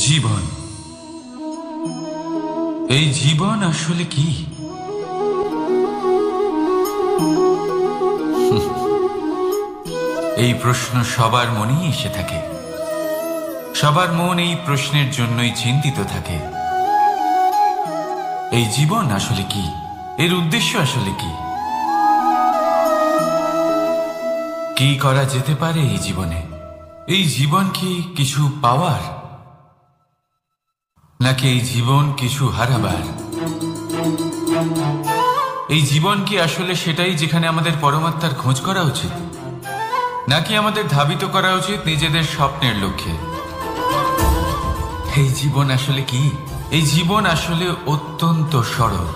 জীবন, এই জীবন আসলে কি? এই প্রশ্ন সবার মনেই এসে থাকে। সবার মন এই প্রশ্নের জন্যই চিন্তিত থাকে। এই জীবন আসলে কি? এর উদ্দেশ্য আসলে কি? কি করা যেতে পারে এই জীবনে? এই জীবন কি কিছু পাওয়ার, নাকি এই জীবন কিছু হারাবার? এই জীবন কি আসলে সেটাই যেখানে আমাদের পরমাত্মার খোঁজ করা উচিত, নাকি আমাদের ধাবিত করা উচিত নিজেদের স্বপ্নের লক্ষ্যে? এই জীবন আসলে কি? এই জীবন আসলে অত্যন্ত সরল।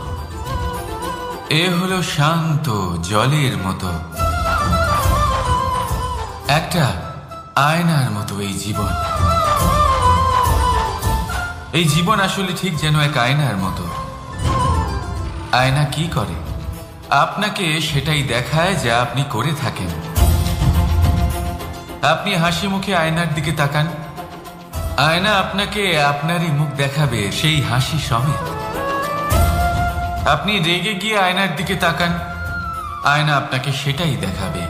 এ হলো শান্ত জলের মতো, একটা আয়নার মতো এই জীবন। এই জীবন আসলে ঠিক যেন এক আয়নার মতো। আয়না কি করে? আপনাকে সেটাই দেখায় যা আপনি করে থাকেন। আপনি হাসি মুখে আয়নার দিকে তাকান, আয়না আপনাকে আপনারই মুখ দেখাবে, সেই হাসি সমেত। আপনি রেগে গিয়ে আয়নার দিকে তাকান, আয়না আপনাকে সেটাই দেখাবে।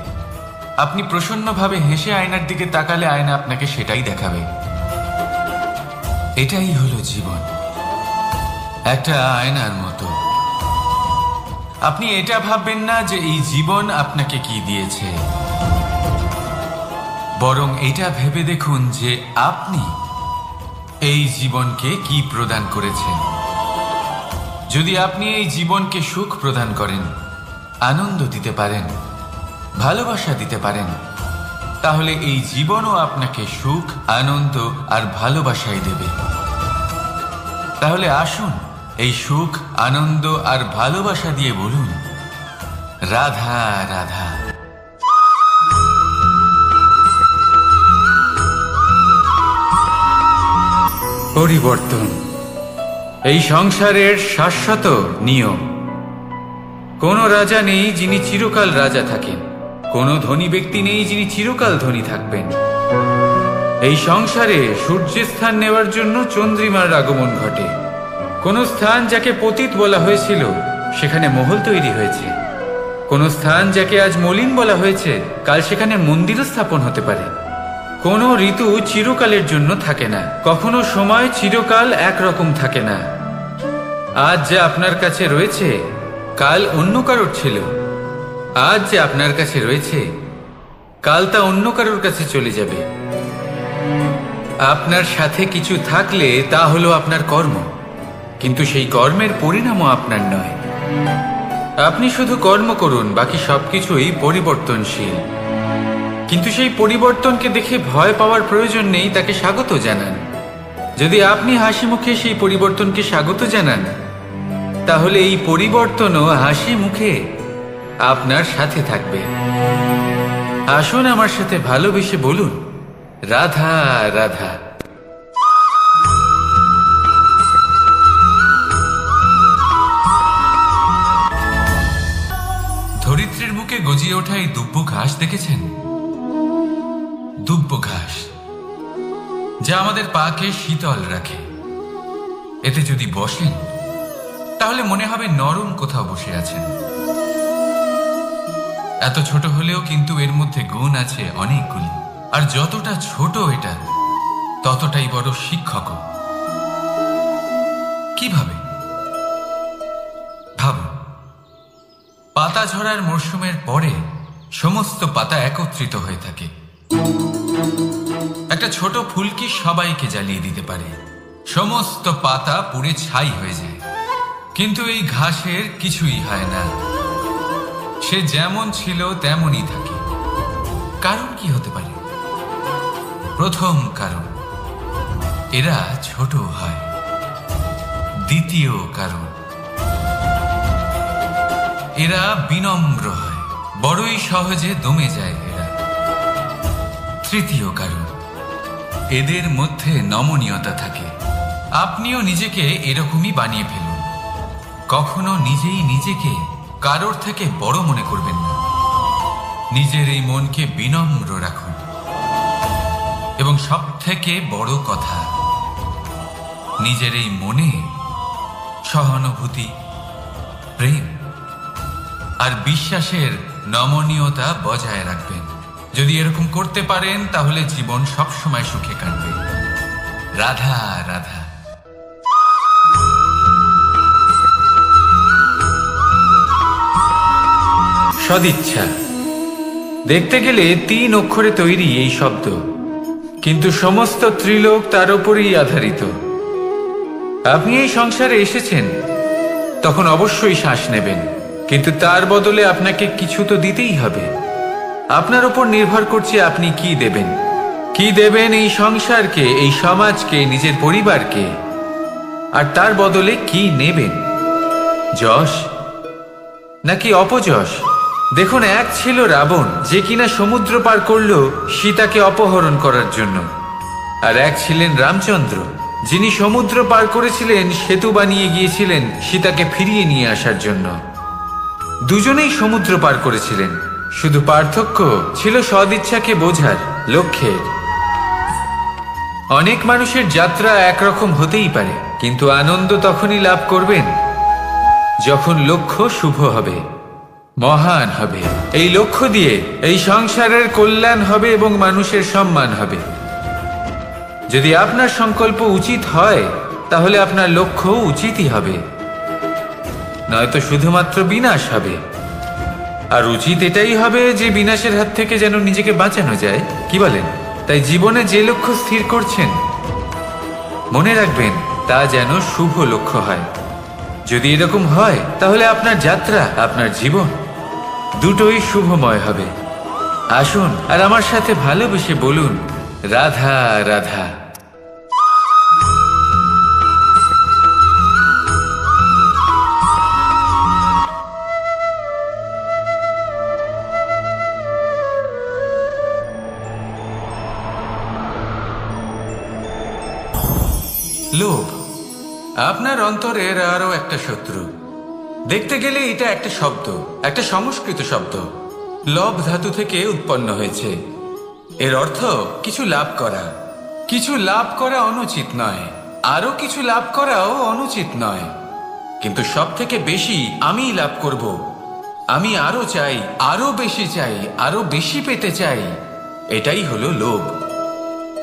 আপনি প্রসন্নভাবে হেসে আয়নার দিকে তাকালে আয়না আপনাকে সেটাই দেখাবে। এটাই হলো জীবন, একটা আয়নার মতো। আপনি এটা ভাববেন না যে এই জীবন আপনাকে কি দিয়েছে, বরং এটা ভেবে দেখুন যে আপনি এই জীবনকে কি প্রদান করেছেন। যদি আপনি এই জীবনকে সুখ প্রদান করেন, আনন্দ দিতে পারেন, ভালোবাসা দিতে পারেন, তাহলে এই জীবনও আপনাকে সুখ, আনন্দ আর ভালোবাসাই দেবে। তাহলে আসুন এই সুখ, আনন্দ আর ভালোবাসা দিয়ে বলুন, রাধা রাধা। পরিবর্তন এই সংসারের শাশ্বত নিয়ম। কোনো রাজা নেই যিনি চিরকাল রাজা থাকেন, কোনো ধনী ব্যক্তি নেই যিনি চিরকাল ধনী থাকবেন। এই সংসারে সূর্যের স্থান নেওয়ার জন্য চন্দ্রিমার আগমন ঘটে। কোন স্থান যাকে পতিত বলা হয়েছিল সেখানে মহল তৈরি হয়েছে। কোন স্থান যাকে আজ মলিন বলা হয়েছে কাল সেখানে মন্দিরও স্থাপন হতে পারে। কোনো ঋতু চিরকালের জন্য থাকে না, কখনো সময় চিরকাল একরকম থাকে না। আজ যে আপনার কাছে রয়েছে কাল অন্য কারোর ছিল, আজ যে আপনার কাছে রয়েছে কাল তা অন্য কারোর কাছে চলে যাবে। আপনার সাথে কিছু থাকলে তা হলো আপনার কর্ম, কিন্তু সেই কর্মের পরিণামও আপনার নয়। আপনি শুধু কর্ম করুন, বাকি সবকিছুই পরিবর্তনশীল। কিন্তু সেই পরিবর্তনকে দেখে ভয় পাওয়ার প্রয়োজন নেই, তাকে স্বাগত জানান। যদি আপনি হাসি মুখে সেই পরিবর্তনকে স্বাগত জানান, তাহলে এই পরিবর্তনও হাসি মুখে আপনার সাথে থাকবে। আসুন আমার সাথে ভালোবেসে বলুন, রাধা রাধা। ধরিত্রীর বুকে গজিয়ে ওঠা এই দুব্ব ঘাস দেখেছেন? দুব্ব ঘাস যা আমাদের পাকে শীতল রাখে। এতে যদি বসেন তাহলে মনে হবে নরম কোথাও বসে আছেন। এত ছোট হলেও কিন্তু এর মধ্যে গুণ আছে অনেকগুলি, আর যতটা ছোট এটা ততটাই বড় শিক্ষক। কিভাবে? ভাবুন, পাতা ঝরার মরশুমের পরে সমস্ত পাতা একত্রিত হয়ে থাকে। একটা ছোট ফুলকি সবাইকে জ্বালিয়ে দিতে পারে, সমস্ত পাতা পুড়ে ছাই হয়ে যায়। কিন্তু এই ঘাসের কিছুই হয় না, সে যেমন ছিল তেমনই থাকে। কারণ কি হতে পারে? প্রথম কারণ, এরা ছোট হয়। দ্বিতীয় কারণ, এরা বিনম্র হয়, বড়ই সহজে দমে যায় এরা। তৃতীয় কারণ, এদের মধ্যে নমনীয়তা থাকে। আপনিও নিজেকে এরকমই বানিয়ে ফেলুন। কখনো নিজেই নিজেকে কারোর থেকে বড় মনে করবেন না। নিজের এই মনকে বিনম্র রাখুন। এবং সব থেকে বড় কথা, নিজের এই মনে সহানুভূতি, প্রেম আর বিশ্বাসের নমনীয়তা বজায় রাখবেন। যদি এরকম করতে পারেন তাহলে জীবন সবসময় সুখে কাটবে। রাধা রাধা। সদিচ্ছা দেখতে গেলে 3 অক্ষরে তৈরি এই শব্দ, কিন্তু সমস্ত ত্রিলোক তার উপরই আধারিত। আপনি এই সংসারে এসেছেন, তখন অবশ্যই শ্বাস নেবেন, কিন্তু তার বদলে আপনাকে কিছু তো দিতেই হবে। আপনার উপর নির্ভর করছে আপনি কি দেবেন। কি দেবেন এই সংসারকে, এই সমাজকে, নিজের পরিবারকে, আর তার বদলে কি নেবেন? যশ নাকি অপযশ? দেখুন, এক ছিল রাবণ, যে কিনা সমুদ্র পার করলো সীতাকে অপহরণ করার জন্য, আর এক ছিলেন রামচন্দ্র, যিনি সমুদ্র পার করেছিলেন, সেতু বানিয়ে গিয়েছিলেন সীতাকে ফিরিয়ে নিয়ে আসার জন্য। দুজনেই সমুদ্র পার করেছিলেন, শুধু পার্থক্য ছিল সদিচ্ছাকে বোঝার, লক্ষ্যের। অনেক মানুষের যাত্রা একরকম হতেই পারে, কিন্তু আনন্দ তখনই লাভ করবেন যখন লক্ষ্য শুভ হবে, মহান হবে। এই লক্ষ্য দিয়ে এই সংসারের কল্যাণ হবে এবং মানুষের সম্মান হবে। যদি আপনার সংকল্প উচিত হয় তাহলে আপনার লক্ষ্য উচিতই হবে, নয়তো শুধুমাত্র বিনাশ হবে। আর উচিত এটাই হবে যে বিনাশের হাত থেকে যেন নিজেকে বাঁচানো যায়, কি বলেন? তাই জীবনে যে লক্ষ্য স্থির করছেন, মনে রাখবেন তা যেন শুভ লক্ষ্য হয়। যদি এরকম হয় তাহলে আপনার যাত্রা, আপনার জীবন দুটোই শুভময় হবে। আসুন আর আমার সাথে ভালোবেসে বলুন, রাধা রাধা। লোভ আপনার অন্তরের আরো একটা শত্রু। দেখতে গেলে এটা একটা শব্দ, একটা সংস্কৃত শব্দ, লব ধাতু থেকে উৎপন্ন হয়েছে। এর অর্থ কিছু লাভ করা। কিছু লাভ করা অনুচিত নয়, আরো কিছু লাভ করাও অনুচিত নয়, কিন্তু সব থেকে বেশি আমি লাভ করব, আমি আরো চাই, আরো বেশি চাই, আরো বেশি পেতে চাই, এটাই হলো লোভ।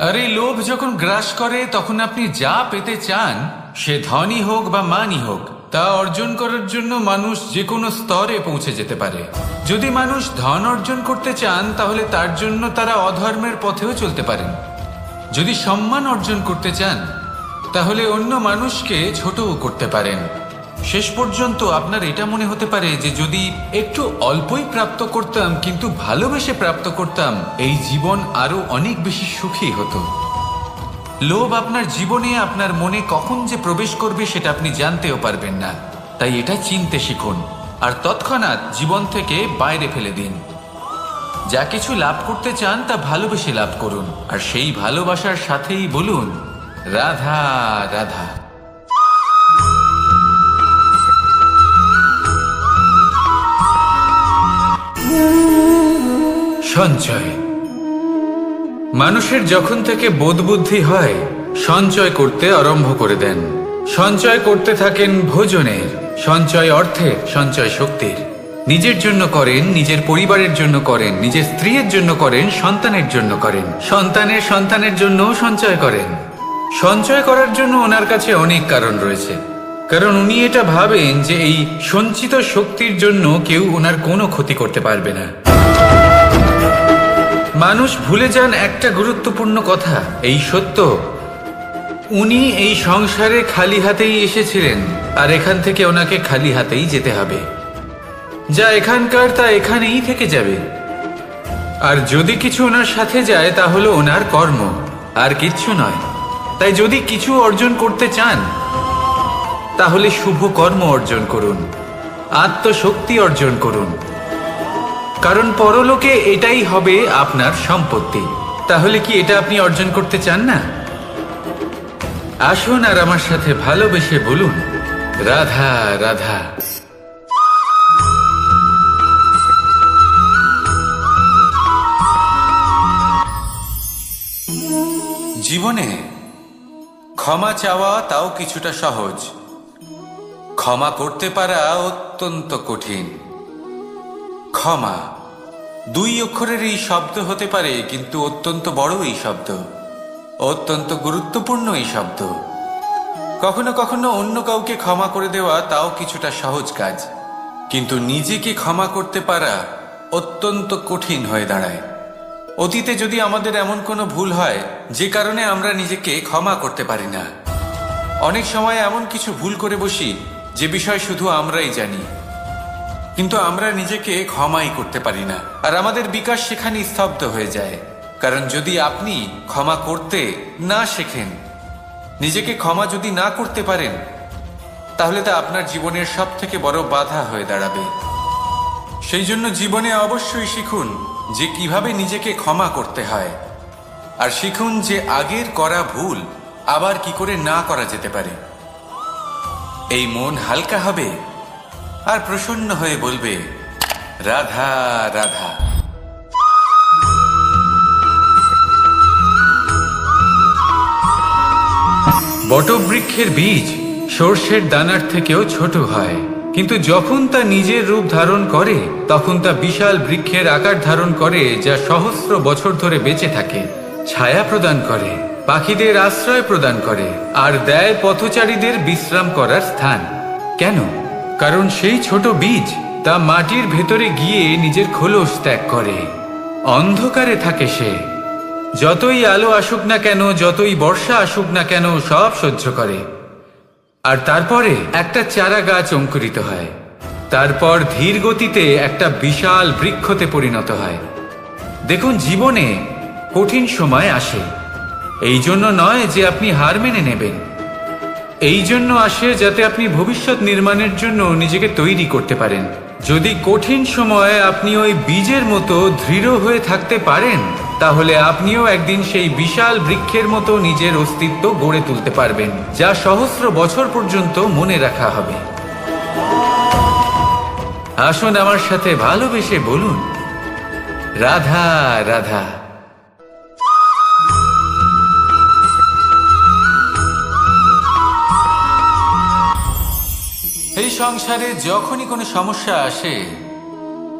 আর এই লোভ যখন গ্রাস করে তখন আপনি যা পেতে চান, সে ধনই হোক বা মানই হোক, তা অর্জন করার জন্য মানুষ যে কোনো স্তরে পৌঁছে যেতে পারে। যদি মানুষ ধন অর্জন করতে চান তাহলে তার জন্য তারা অধর্মের পথেও চলতে পারেন। যদি সম্মান অর্জন করতে চান তাহলে অন্য মানুষকে ছোটও করতে পারেন। শেষ পর্যন্ত আপনার এটা মনে হতে পারে যে যদি একটু অল্পই প্রাপ্ত করতাম, কিন্তু ভালোবেসে প্রাপ্ত করতাম, এই জীবন আরো অনেক বেশি সুখী হতো। লোভ আপনার জীবনে, আপনার মনে কখন যে প্রবেশ করবে সেটা আপনি জানতেও পারবেন না। তাই এটা চিনতে শিখুন আর তৎক্ষণাৎ জীবন থেকে বাইরে ফেলে দিন। যা কিছু লাভ করতে চান তা ভালোবেসে লাভ করুন, আর সেই ভালোবাসার সাথেই বলুন, রাধা রাধা। সঞ্চয় মানুষের যখন থেকে বোধ বুদ্ধি হয়, সঞ্চয় করতে আরম্ভ করে দেন। সঞ্চয় করতে থাকেন ভোজনের, সঞ্চয় অর্থের, সঞ্চয় শক্তির। নিজের জন্য করেন, নিজের পরিবারের জন্য করেন, নিজের স্ত্রীর জন্য করেন, সন্তানের জন্য করেন, সন্তানের সন্তানের জন্য সঞ্চয় করেন। সঞ্চয় করার জন্য ওনার কাছে অনেক কারণ রয়েছে, কারণ উনি এটা ভাবেন যে এই সঞ্চিত শক্তির জন্য কেউ ওনার কোনো ক্ষতি করতে পারবে না। মানুষ ভুলে যান একটা গুরুত্বপূর্ণ কথা, এই সত্য, উনি এই সংসারে খালি হাতেই এসেছিলেন, আর এখান থেকে ওনাকে খালি হাতেই যেতে হবে। যা এখানকার তা এখানেই থেকে যাবে। আর যদি কিছু ওনার সাথে যায় তা হলো ওনার কর্ম, আর কিচ্ছু নয়। তাই যদি কিছু অর্জন করতে চান তাহলে শুভ কর্ম অর্জন করুন, আত্মশক্তি অর্জন করুন, কারণ পরলোকে এটাই হবে আপনার সম্পত্তি। তাহলে কি এটা আপনি অর্জন করতে চান না? আসুন আর আমার সাথে ভালোবেসে বলুন, রাধা রাধা। জীবনে ক্ষমা চাওয়া তাও কিছুটা সহজ, ক্ষমা করতে পারা অত্যন্ত কঠিন। ক্ষমা 2 অক্ষরের এই শব্দ হতে পারে, কিন্তু অত্যন্ত বড় এই শব্দ, অত্যন্ত গুরুত্বপূর্ণ এই শব্দ। কখনো কখনো অন্য কাউকে ক্ষমা করে দেওয়া তাও কিছুটা সহজ কাজ, কিন্তু নিজেকে ক্ষমা করতে পারা অত্যন্ত কঠিন হয়ে দাঁড়ায়। অতীতে যদি আমাদের এমন কোনো ভুল হয় যে কারণে আমরা নিজেকে ক্ষমা করতে পারি না, অনেক সময় এমন কিছু ভুল করে বসি যে বিষয় শুধু আমরাই জানি, কিন্তু আমরা নিজেকে ক্ষমাই করতে পারি না, আর আমাদের বিকাশ সেখানে স্তব্ধ হয়ে যায়। কারণ যদি আপনি ক্ষমা করতে না শেখেন, নিজেকে ক্ষমা যদি না করতে পারেন, তাহলে তা আপনার জীবনের সবথেকে বড় বাধা হয়ে দাঁড়াবে। সেই জন্য জীবনে অবশ্যই শিখুন যে কিভাবে নিজেকে ক্ষমা করতে হয়, আর শিখুন যে আগের করা ভুল আবার কি করে না করা যেতে পারে। এই মন হালকা হবে আর প্রসন্ন হয়ে বলবে, রাধা রাধা। বটবৃক্ষের বীজ সর্ষের দানার থেকেও ছোট হয়, কিন্তু যখন তা নিজের রূপ ধারণ করে তখন তা বিশাল বৃক্ষের আকার ধারণ করে, যা সহস্র বছর ধরে বেঁচে থাকে, ছায়া প্রদান করে, পাখিদের আশ্রয় প্রদান করে, আর দেয় পথচারীদের বিশ্রাম করার স্থান। কেন? কারণ সেই ছোট বীজ তা মাটির ভেতরে গিয়ে নিজের খোলস ত্যাগ করে। অন্ধকারে থাকে সে, যতই আলো আসুক না কেন, যতই বর্ষা আসুক না কেন, সব সহ্য করে। আর তারপরে একটা চারা গাছ অঙ্কুরিত হয়, তারপর ধীর গতিতে একটা বিশাল বৃক্ষতে পরিণত হয়। দেখুন, জীবনে কঠিন সময় আসে, এই জন্য নয় যে আপনি হার মেনে নেবেন, এই জন্য আসে যাতে আপনি ভবিষ্যৎ নির্মাণের জন্য নিজেকে তৈরি করতে পারেন। যদি কঠিন সময়ে আপনি ওই বীজের মতো দৃঢ় হয়ে থাকতে পারেন, তাহলে আপনিও একদিন সেই বিশাল বৃক্ষের মতো নিজের অস্তিত্ব গড়ে তুলতে পারবেন, যা সহস্র বছর পর্যন্ত মনে রাখা হবে। আসুন আমার সাথে ভালোবেসে বলুন, রাধা রাধা। এই সংসারে যখনই কোনো সমস্যা আসে,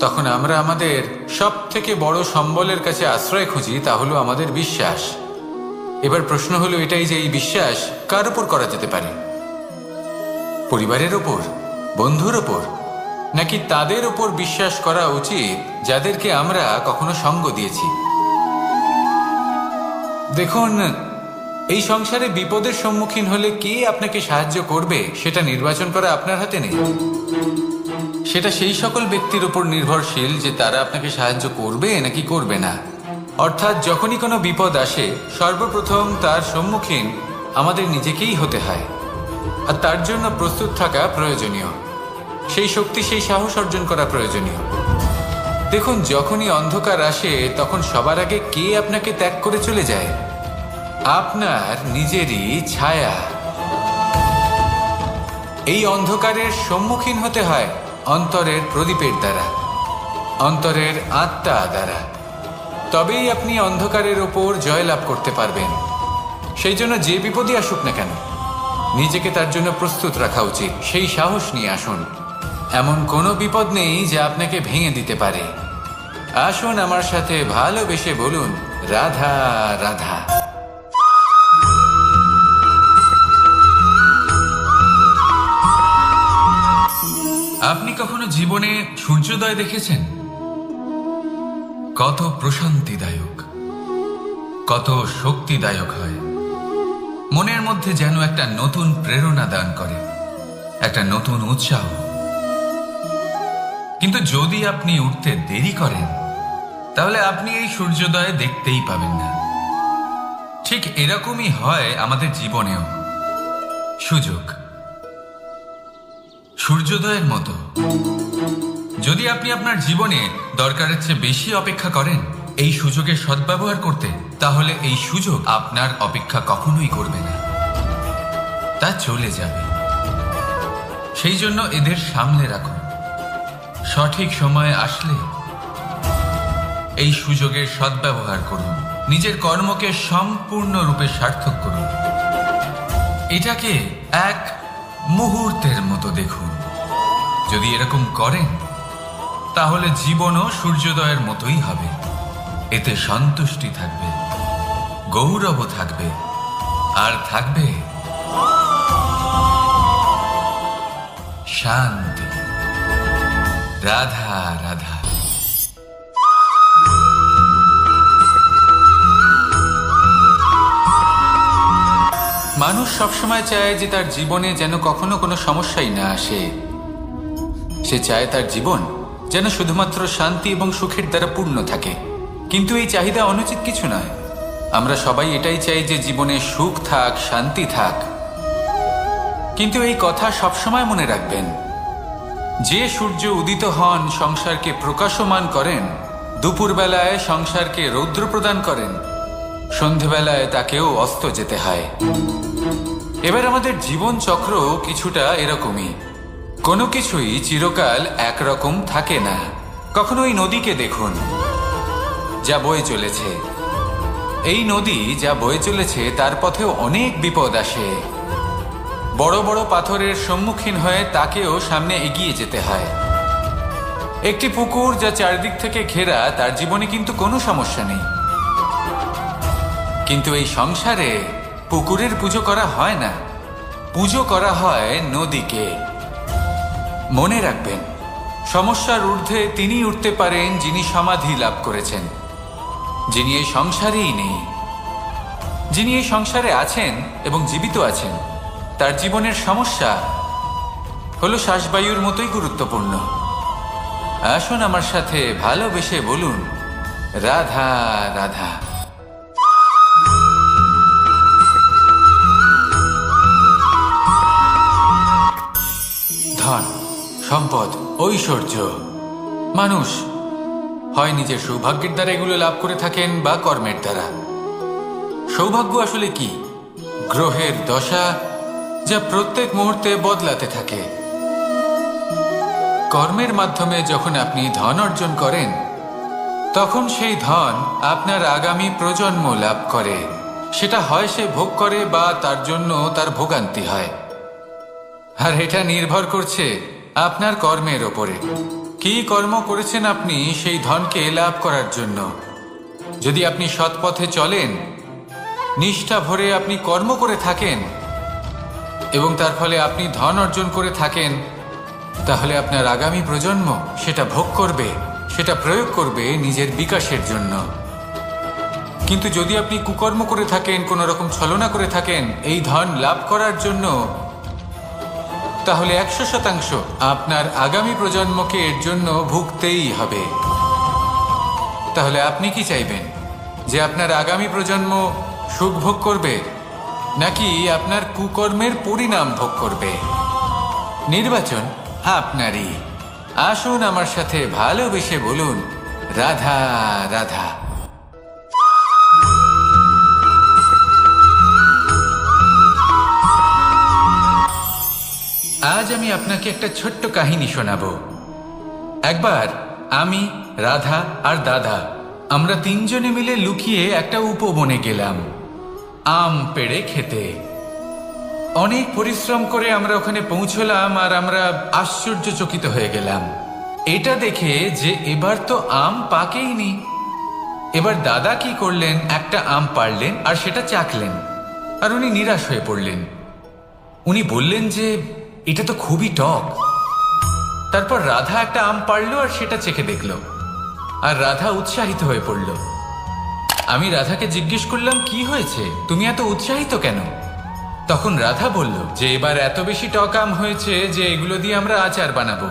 তখন আমরা আমাদের সব থেকে বড় সম্বলের কাছে আশ্রয় খুঁজি, তা হলো আমাদের বিশ্বাস। এবার প্রশ্ন হলো এটাই যে এই বিশ্বাস কার উপর করা যেতে পারে? পরিবারের ওপর, বন্ধুর ওপর, নাকি তাদের ওপর বিশ্বাস করা উচিত যাদেরকে আমরা কখনো সঙ্গ দিয়েছি? দেখুন, এই সংসারে বিপদের সম্মুখীন হলে কে আপনাকে সাহায্য করবে সেটা নির্বাচন করা আপনার হাতে নেই। সেটা সেই সকল ব্যক্তির উপর নির্ভরশীল যে তারা আপনাকে সাহায্য করবে নাকি করবে না। অর্থাৎ যখনই কোনো বিপদ আসে, সর্বপ্রথম তার সম্মুখীন আমাদের নিজেকেই হতে হয়, আর তার জন্য প্রস্তুত থাকা প্রয়োজনীয়, সেই শক্তি, সেই সাহস অর্জন করা প্রয়োজনীয়। দেখুন, যখনই অন্ধকার আসে তখন সবার আগে কে আপনাকে ত্যাগ করে চলে যায়? আপনার নিজেরই ছায়া। এই অন্ধকারের সম্মুখীন হতে হয় অন্তরের প্রদীপের দ্বারা, অন্তরের আত্মা দ্বারা। তবেই আপনি অন্ধকারের ওপর জয়লাভ করতে পারবেন। সেই জন্য যে বিপদই আসুক না কেন, নিজেকে তার জন্য প্রস্তুত রাখা উচিত। সেই সাহস নিয়ে আসুন। এমন কোনো বিপদ নেই যা আপনাকে ভেঙে দিতে পারে। আসুন আমার সাথে ভালোবেসে বলুন, রাধা রাধা। আপনি কখনো জীবনে সূর্যোদয় দেখেছেন? কত প্রশান্তিদায়ক, কত শক্তিদায়ক হয়। মনের মধ্যে যেন একটা নতুন প্রেরণা দান করে, একটা নতুন উৎসাহ। কিন্তু যদি আপনি উঠতে দেরি করেন, তাহলে আপনি এই সূর্যোদয় দেখতেই পাবেন না। ঠিক এরকমই হয় আমাদের জীবনেও। সুযোগ সূর্যোদয়ের মতো। যদি আপনি আপনার জীবনে দরকারের চেয়ে বেশি অপেক্ষা করেন এই সুযোগের সদ্ব্যবহার করতে, তাহলে এই সুযোগ আপনার অপেক্ষা কখনোই করবে না, তা চলে যাবে। সেই জন্য এদের সামলে রাখুন। সঠিক সময় আসলে এই সুযোগের সদ্ব্যবহার করুন, নিজের কর্মকে সম্পূর্ণরূপে সার্থক করুন। এটাকে এক মুহূর্তের মতো দেখুন। যদি এরকম করেন তাহলে জীবনও সূর্যোদয়ের মতোই হবে। এতে সন্তুষ্টি থাকবে, গৌরব থাকবে, আর থাকবে শান্তি। রাধা রাধা। মানুষ সবসময় চায় যে তার জীবনে যেন কখনো কোনো সমস্যাই না আসে। সে চায় তার জীবন যেন শুধুমাত্র শান্তি এবং সুখের দ্বারা পূর্ণ থাকে। কিন্তু এই চাহিদা অনুচিত কিছু নয়। আমরা সবাই এটাই চাই যে জীবনে সুখ থাক, শান্তি থাক। কিন্তু এই কথা সবসময় মনে রাখবেন, যে সূর্য উদিত হন সংসারকে প্রকাশমান করেন, দুপুরবেলায় সংসারকে রৌদ্র প্রদান করেন, সন্ধেবেলায় তাকেও অস্ত যেতে হয়। এবার আমাদের জীবন চক্র কিছুটা এরকমই। কোনো কিছুই চিরকাল একরকম থাকে না। কখনো এই নদীকে দেখুন, যা বয়ে চলেছে। এই নদী যা বয়ে চলেছে তার পথেও অনেক বিপদ আসে। বড় বড় পাথরের সম্মুখীন হয়ে তাকেও সামনে এগিয়ে যেতে হয়। একটি পুকুর যা চারদিক থেকে ঘেরা, তার জীবনে কিন্তু কোনো সমস্যা নেই। কিন্তু এই সংসারে পুকুরের পুজো করা হয় না, পুজো করা হয় নদীকে। মনে রাখবেন, সমস্যার ঊর্ধ্বে তিনি উঠতে পারেন যিনি সমাধি লাভ করেছেন, যিনি এই সংসারেই নেই। যিনি এই সংসারে আছেন এবং জীবিত আছেন, তার জীবনের সমস্যা হলো শ্বাসবায়ুর মতোই গুরুত্বপূর্ণ। আসুন আমার সাথে ভালোবেসে বলুন, রাধা রাধা। ধন, সম্পদ, ঐশ্বর্য, মানুষ হয় নিজের সৌভাগ্যের দ্বারা এগুলো লাভ করে থাকেন বা কর্মের দ্বারা। সৌভাগ্য আসলে কি? গ্রহের দশা যা প্রত্যেক মুহূর্তে বদলাতে থাকে। কর্মের মাধ্যমে যখন আপনি ধন অর্জন করেন, তখন সেই ধন আপনার আগামী প্রজন্ম লাভ করে। সেটা হয় সে ভোগ করে বা তার জন্য তার ভোগান্তি হয়। আর এটা নির্ভর করছে আপনার কর্মের ওপরে। কি কর্ম করেছেন আপনি সেই ধনকে লাভ করার জন্য। যদি আপনি সৎ পথে চলেন, নিষ্ঠা ভরে আপনি কর্ম করে থাকেন এবং তার ফলে আপনি ধন অর্জন করে থাকেন, তাহলে আপনার আগামী প্রজন্ম সেটা ভোগ করবে, সেটা প্রয়োগ করবে নিজের বিকাশের জন্য। কিন্তু যদি আপনি কুকর্ম করে থাকেন, কোনো রকম ছলনা করে থাকেন এই ধন লাভ করার জন্য, তাহলে 100% আপনার আগামী প্রজন্মকে এর জন্য ভুগতেই হবে। তাহলে আপনি কি চাইবেন? যে আপনার আগামী প্রজন্ম সুখ ভোগ করবে, নাকি আপনার কুকর্মের পরিণাম ভোগ করবে? নির্বাচন আপনারই। আসুন আমার সাথে ভালোবেসে বলুন, রাধা রাধা। আজ আমি আপনাকে একটা ছোট্ট কাহিনী শোনাবো। একবার আমি, রাধা আর দাদা আমরা তিনজনে মিলে লুকিয়ে একটা উপবনে গেলাম আম পেড়ে খেতে। অনেক পরিশ্রম করে আমরা ওখানে পৌঁছলাম আর আমরা আশ্চর্যচকিত হয়ে গেলাম এটা দেখে যে এবার তো আম পাকেইনি। এবার দাদা কি করলেন, একটা আম পাড়লেন আর সেটা চাখলেন, আর উনি নিরাশ হয়ে পড়লেন। উনি বললেন যে এটা তো খুবই টক। তারপর রাধা একটা আম পাড়লো আর সেটা চেখে দেখলো, আর রাধা উৎসাহিত হয়ে পড়ল। আমি রাধাকে জিজ্ঞেস করলাম, কি হয়েছে, তুমি এত উৎসাহিত কেন? তখন রাধা বলল যে এবার এত বেশি টক আম হয়েছে যে এগুলো দিয়ে আমরা আচার বানাবো।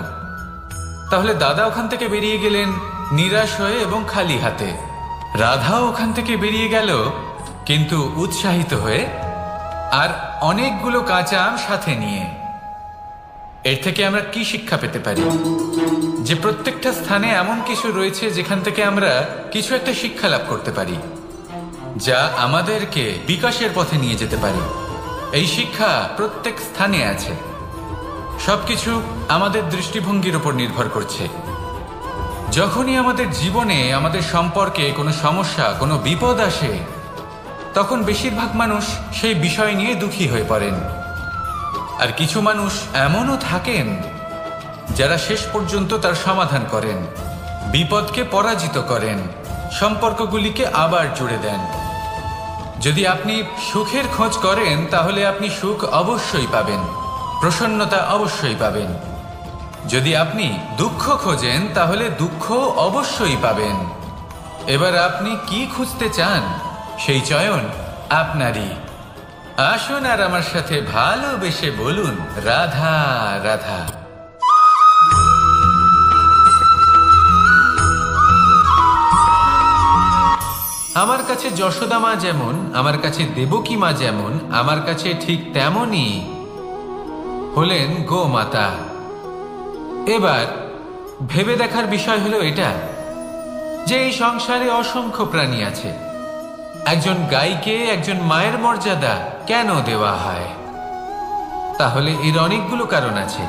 তাহলে দাদা ওখান থেকে বেরিয়ে গেলেন নিরাশ হয়ে এবং খালি হাতে। রাধাও ওখান থেকে বেরিয়ে গেল কিন্তু উৎসাহিত হয়ে, আর অনেকগুলো কাঁচা আম সাথে নিয়ে। এর থেকে আমরা কি শিক্ষা পেতে পারি? যে প্রত্যেকটা স্থানে এমন কিছু রয়েছে যেখান থেকে আমরা কিছু একটা শিক্ষা লাভ করতে পারি, যা আমাদেরকে বিকাশের পথে নিয়ে যেতে পারে। এই শিক্ষা প্রত্যেক স্থানে আছে। সবকিছু আমাদের দৃষ্টিভঙ্গির উপর নির্ভর করছে। যখনই আমাদের জীবনে, আমাদের সম্পর্কে কোনো সমস্যা, কোনো বিপদ আসে, তখন বেশিরভাগ মানুষ সেই বিষয় নিয়ে দুঃখী হয়ে পড়েন। আর কিছু মানুষ এমনও থাকেন যারা শেষ পর্যন্ত তার সমাধান করেন, বিপদকে পরাজিত করেন, সম্পর্কগুলিকে আবার জুড়ে দেন। যদি আপনি সুখের খোঁজ করেন তাহলে আপনি সুখ অবশ্যই পাবেন, প্রসন্নতা অবশ্যই পাবেন। যদি আপনি দুঃখ খোঁজেন তাহলে দুঃখ অবশ্যই পাবেন। এবার আপনি কি খুঁজতে চান সেই চয়ন আপনারই। আসুন আর আমার সাথে ভালোবেসে বলুন, রাধা রাধা। আমার কাছে যশোদা মা যেমন, আমার কাছে দেবকী মা যেমন, আমার কাছে ঠিক তেমনই হলেন গোমাতা। এবার ভেবে দেখার বিষয় হলো এটা যে এই সংসারে অসংখ্য প্রাণী আছে, একজন গাইকে একজন মায়ের মর্যাদা কেন দেওয়া হয়? তাহলে এর অনেকগুলো কারণ আছে।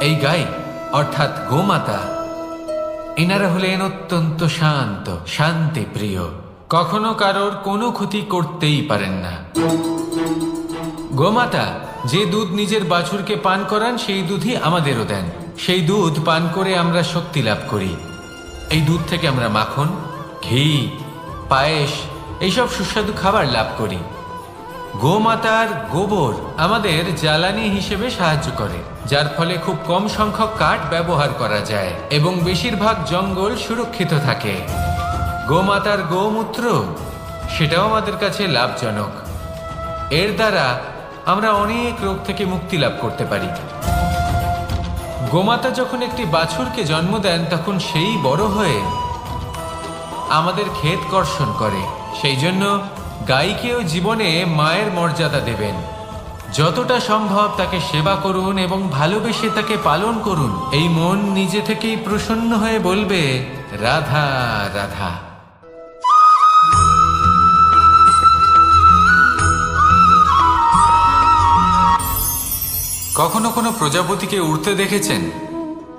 এই গাই অর্থাৎ গোমাতা, এনারা হলেন অত্যন্ত শান্ত, শান্তি প্রিয়, কখনো কারোর কোনো ক্ষতি করতেই পারেন না। গোমাতা যে দুধ নিজের বাছুরকে পান করান সেই দুধই আমাদেরও দেন। সেই দুধ পান করে আমরা শক্তি লাভ করি। এই দুধ থেকে আমরা মাখন, ঘি, পায়েস এইসব সুস্বাদু খাবার লাভ করি। গোমাতার গোবর আমাদের জ্বালানি হিসেবে সাহায্য করে, যার ফলে খুব কম সংখ্যক কাঠ ব্যবহার করা যায় এবং বেশিরভাগ জঙ্গল সুরক্ষিত থাকে। গোমাতার গোমূত্র সেটাও আমাদের কাছে লাভজনক। এর দ্বারা আমরা অনেক রোগ থেকে মুক্তি লাভ করতে পারি। গোমাতা যখন একটি বাছুরকে জন্ম দেন তখন সেই বড় হয়ে আমাদের ক্ষেত কর্ষণ করে। সেই জন্য গাইকেও জীবনে মায়ের মর্যাদা দেবেন। যতটা সম্ভব তাকে সেবা করুন এবং ভালোবেসে তাকে পালন করুন। এই মন নিজে থেকেই প্রসন্ন হয়ে বলবে, রাধা রাধা। কখনো কোনো প্রজাপতিকে উড়তে দেখেছেন?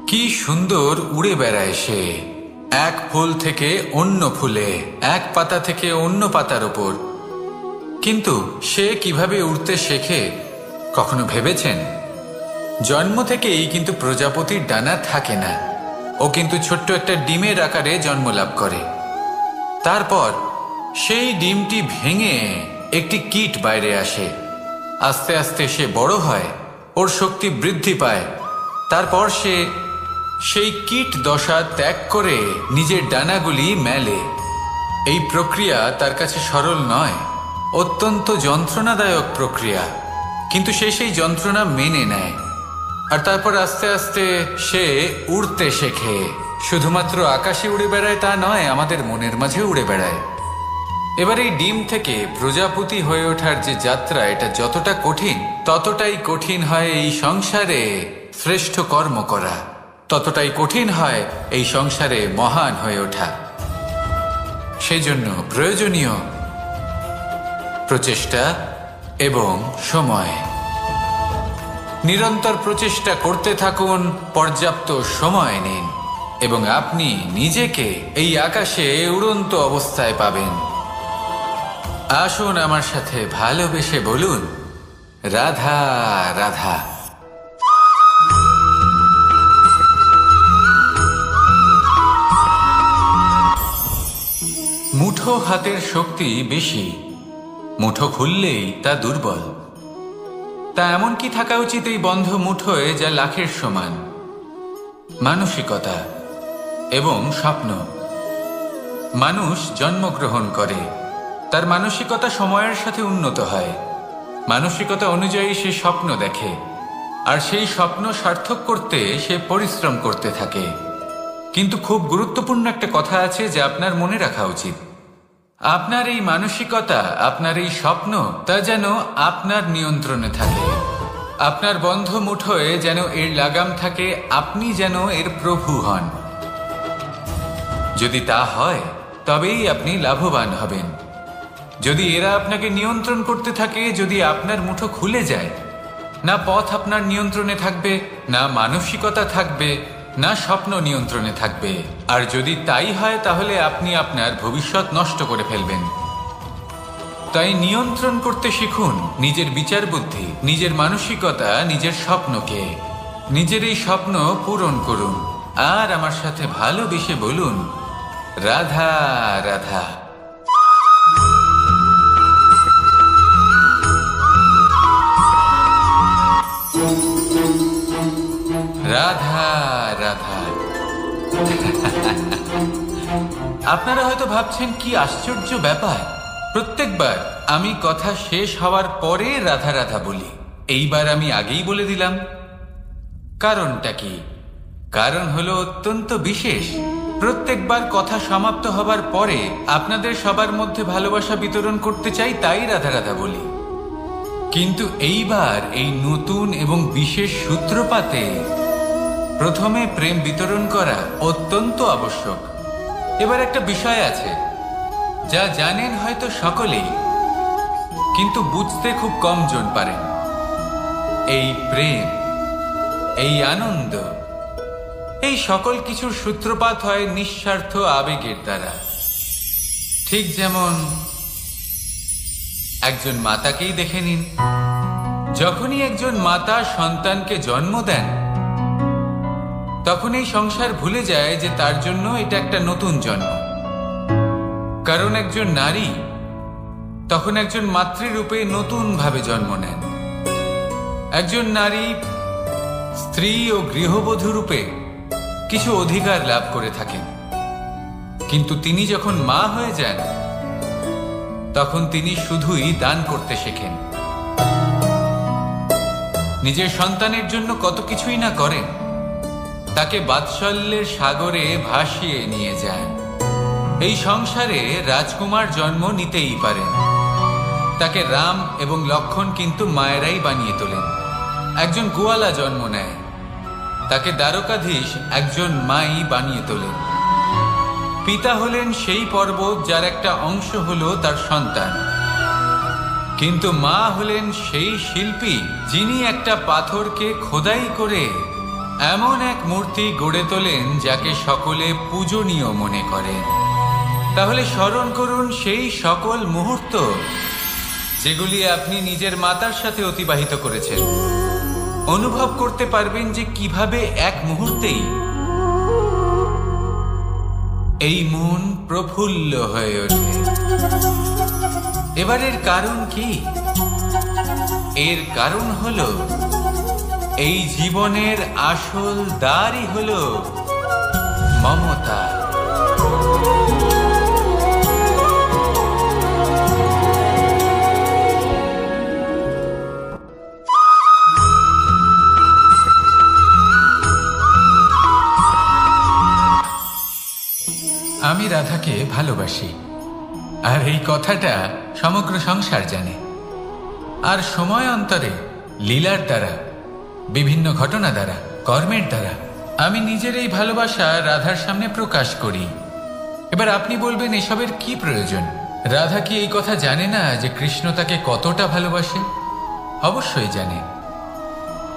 কি সুন্দর উড়ে বেড়ায় সে, এক ফুল থেকে অন্য ফুলে, এক পাতা থেকে অন্য পাতার ওপর। কিন্তু সে কিভাবে উড়তে শেখে কখনো ভেবেছেন? জন্ম থেকেই কিন্তু প্রজাপতির ডানা থাকে না। ও কিন্তু ছোট্ট একটা ডিমের আকারে জন্ম লাভ করে। তারপর সেই ডিমটি ভেঙে একটি কীট বাইরে আসে। আস্তে আস্তে সে বড় হয়, ওর শক্তি বৃদ্ধি পায়। তারপর সে সেই কীট দশা ত্যাগ করে নিজের ডানাগুলি মেলে। এই প্রক্রিয়া তার কাছে সরল নয়, অত্যন্ত যন্ত্রণাদায়ক প্রক্রিয়া, কিন্তু সে সেই যন্ত্রণা মেনে নেয়। আর তারপর আস্তে আস্তে সে উড়তে শেখে। শুধুমাত্র আকাশে উড়ে বেড়ায় তা নয়, আমাদের মনের মাঝে উড়ে বেড়ায়। এবার এই ডিম থেকে প্রজাপতি হয়ে ওঠার যে যাত্রা, এটা যতটা কঠিন ততটাই কঠিন হয় এই সংসারে শ্রেষ্ঠ কর্ম করা, ততটাই কঠিন হয় এই সংসারে মহান হয়ে ওঠা। সেই জন্য প্রয়োজনীয় প্রচেষ্টা এবং সময়। নিরন্তর প্রচেষ্টা করতে থাকুন, পর্যাপ্ত সময় নিন এবং আপনি নিজেকে এই আকাশে উড়ন্ত অবস্থায় পাবেন। আসুন আমার সাথে ভালোবেসে বলুন, রাধা রাধা। মুঠো হাতের শক্তি বেশি, মুঠো খুললেই তা দুর্বল। তা এমন কি থাকা উচিত এই বন্ধ মুঠোয় যা লাখের সমান? মানসিকতা এবং স্বপ্ন। মানুষ জন্মগ্রহণ করে, তার মানসিকতা সময়ের সাথে উন্নত হয়। মানসিকতা অনুযায়ী সে স্বপ্ন দেখে, আর সেই স্বপ্ন সার্থক করতে সে পরিশ্রম করতে থাকে। কিন্তু খুব গুরুত্বপূর্ণ একটা কথা আছে যা আপনার মনে রাখা উচিত। আপনার এই মানসিকতা, আপনার এই স্বপ্ন, তা যেন আপনার নিয়ন্ত্রণে থাকে। আপনার বন্ধ মুঠোয় যেন এর লাগাম থাকে, আপনি যেন এর প্রভু হন। যদি তা হয় তবেই আপনি লাভবান হবেন। যদি এরা আপনাকে নিয়ন্ত্রণ করতে থাকে, যদি আপনার মুঠো খুলে যায়, না পথ আপনার নিয়ন্ত্রণে থাকবে, না মানসিকতা থাকবে, না স্বপ্ন নিয়ন্ত্রণে থাকবে। আর যদি তাই হয় তাহলে আপনি আপনার ভবিষ্যৎ নষ্ট করে ফেলবেন। তাই নিয়ন্ত্রণ করতে শিখুন নিজের বিচার বুদ্ধি, নিজের মানসিকতা, নিজের স্বপ্নকে। নিজের এই স্বপ্ন পূরণ করুন আর আমার সাথে ভালোবেসে বলুন, রাধা রাধা। রাধা রাধা। আপনারা হয়তো ভাবছেন কি আশ্চর্য ব্যাপার, প্রত্যেকবার আমি কথা শেষ হওয়ার পরে রাধা রাধা বলি। এইবার আমি আগেই বলে দিলাম। কারণটা কি? কারণ হলো অত্যন্ত বিশেষ। প্রত্যেকবার কথা সমাপ্ত হবার পরে আপনাদের সবার মধ্যে ভালোবাসা বিতরণ করতে চাই, তাই রাধা রাধা বলি। কিন্তু এইবার এই নতুন এবং বিশেষ সূত্রপাতে প্রথমে প্রেম বিতরণ করা অত্যন্ত আবশ্যক। এবার একটা বিষয় আছে যা জানেন হয়তো সকলেই, কিন্তু বুঝতে খুব কম জন পারেন। এই প্রেম, এই আনন্দ, এই সকল কিছুর সূত্রপাত হয় নিঃস্বার্থ আবেগের দ্বারা। ঠিক যেমন একজন মাতাকেই দেখে নিন। যখনই একজন মাতা সন্তানকে জন্ম দেন, তখন এই সংসার ভুলে যায় যে তার জন্য এটা একটা নতুন জন্ম। কারণ একজন নারী তখন একজন মাতৃরূপে নতুন ভাবে জন্ম নেন। একজন নারী স্ত্রী ও গৃহবধূ রূপে কিছু অধিকার লাভ করে থাকেন, কিন্তু তিনি যখন মা হয়ে যান তখন তিনি শুধুই দান করতে শেখেন। নিজের সন্তানের জন্য কত কিছুই না করেন, তাকে বাৎসল্যের সাগরে ভাসিয়ে নিয়ে যায়। এই সংসারে রাজকুমার জন্ম নিতেই পারেন, তাকে রাম এবং লক্ষ্মণ কিন্তু মায়েরাই বানিয়ে তোলেন। একজন গোয়ালা জন্ম নেয়, তাকে দ্বারকাধীশ একজন মাই বানিয়ে তোলেন। পিতা হলেন সেই পর্বত যার একটা অংশ হলো তার সন্তান, কিন্তু মা হলেন সেই শিল্পী যিনি একটা পাথরকে খোদাই করে এমন এক মূর্তি গড়ে তোলেন যাকে সকলে পূজনীয় মনে করেন। তাহলে স্মরণ করুন সেই সকল মুহূর্ত যেগুলি আপনি নিজের মাতার সাথে অতিবাহিত করেছেন। অনুভব করতে পারবেন যে কিভাবে এক মুহূর্তেই এই মন প্রফুল্ল হয়ে ওঠে। এবারের কারণ কি? এর কারণ হলো এই জীবনের আসল দ্বারই হলো মমতা। আমি রাধাকে ভালোবাসি, আর এই কথাটা সমগ্র সংসার জানে। আর সময় অন্তরে লীলার দ্বারা, বিভিন্ন ঘটনা দ্বারা, কর্মের দ্বারা আমি নিজের এই ভালোবাসা রাধার সামনে প্রকাশ করি। এবার আপনি বলবেন এসবের কি প্রয়োজন? রাধা কি এই কথা জানে না যে কৃষ্ণ তাকে কতটা ভালোবাসে? অবশ্যই জানে,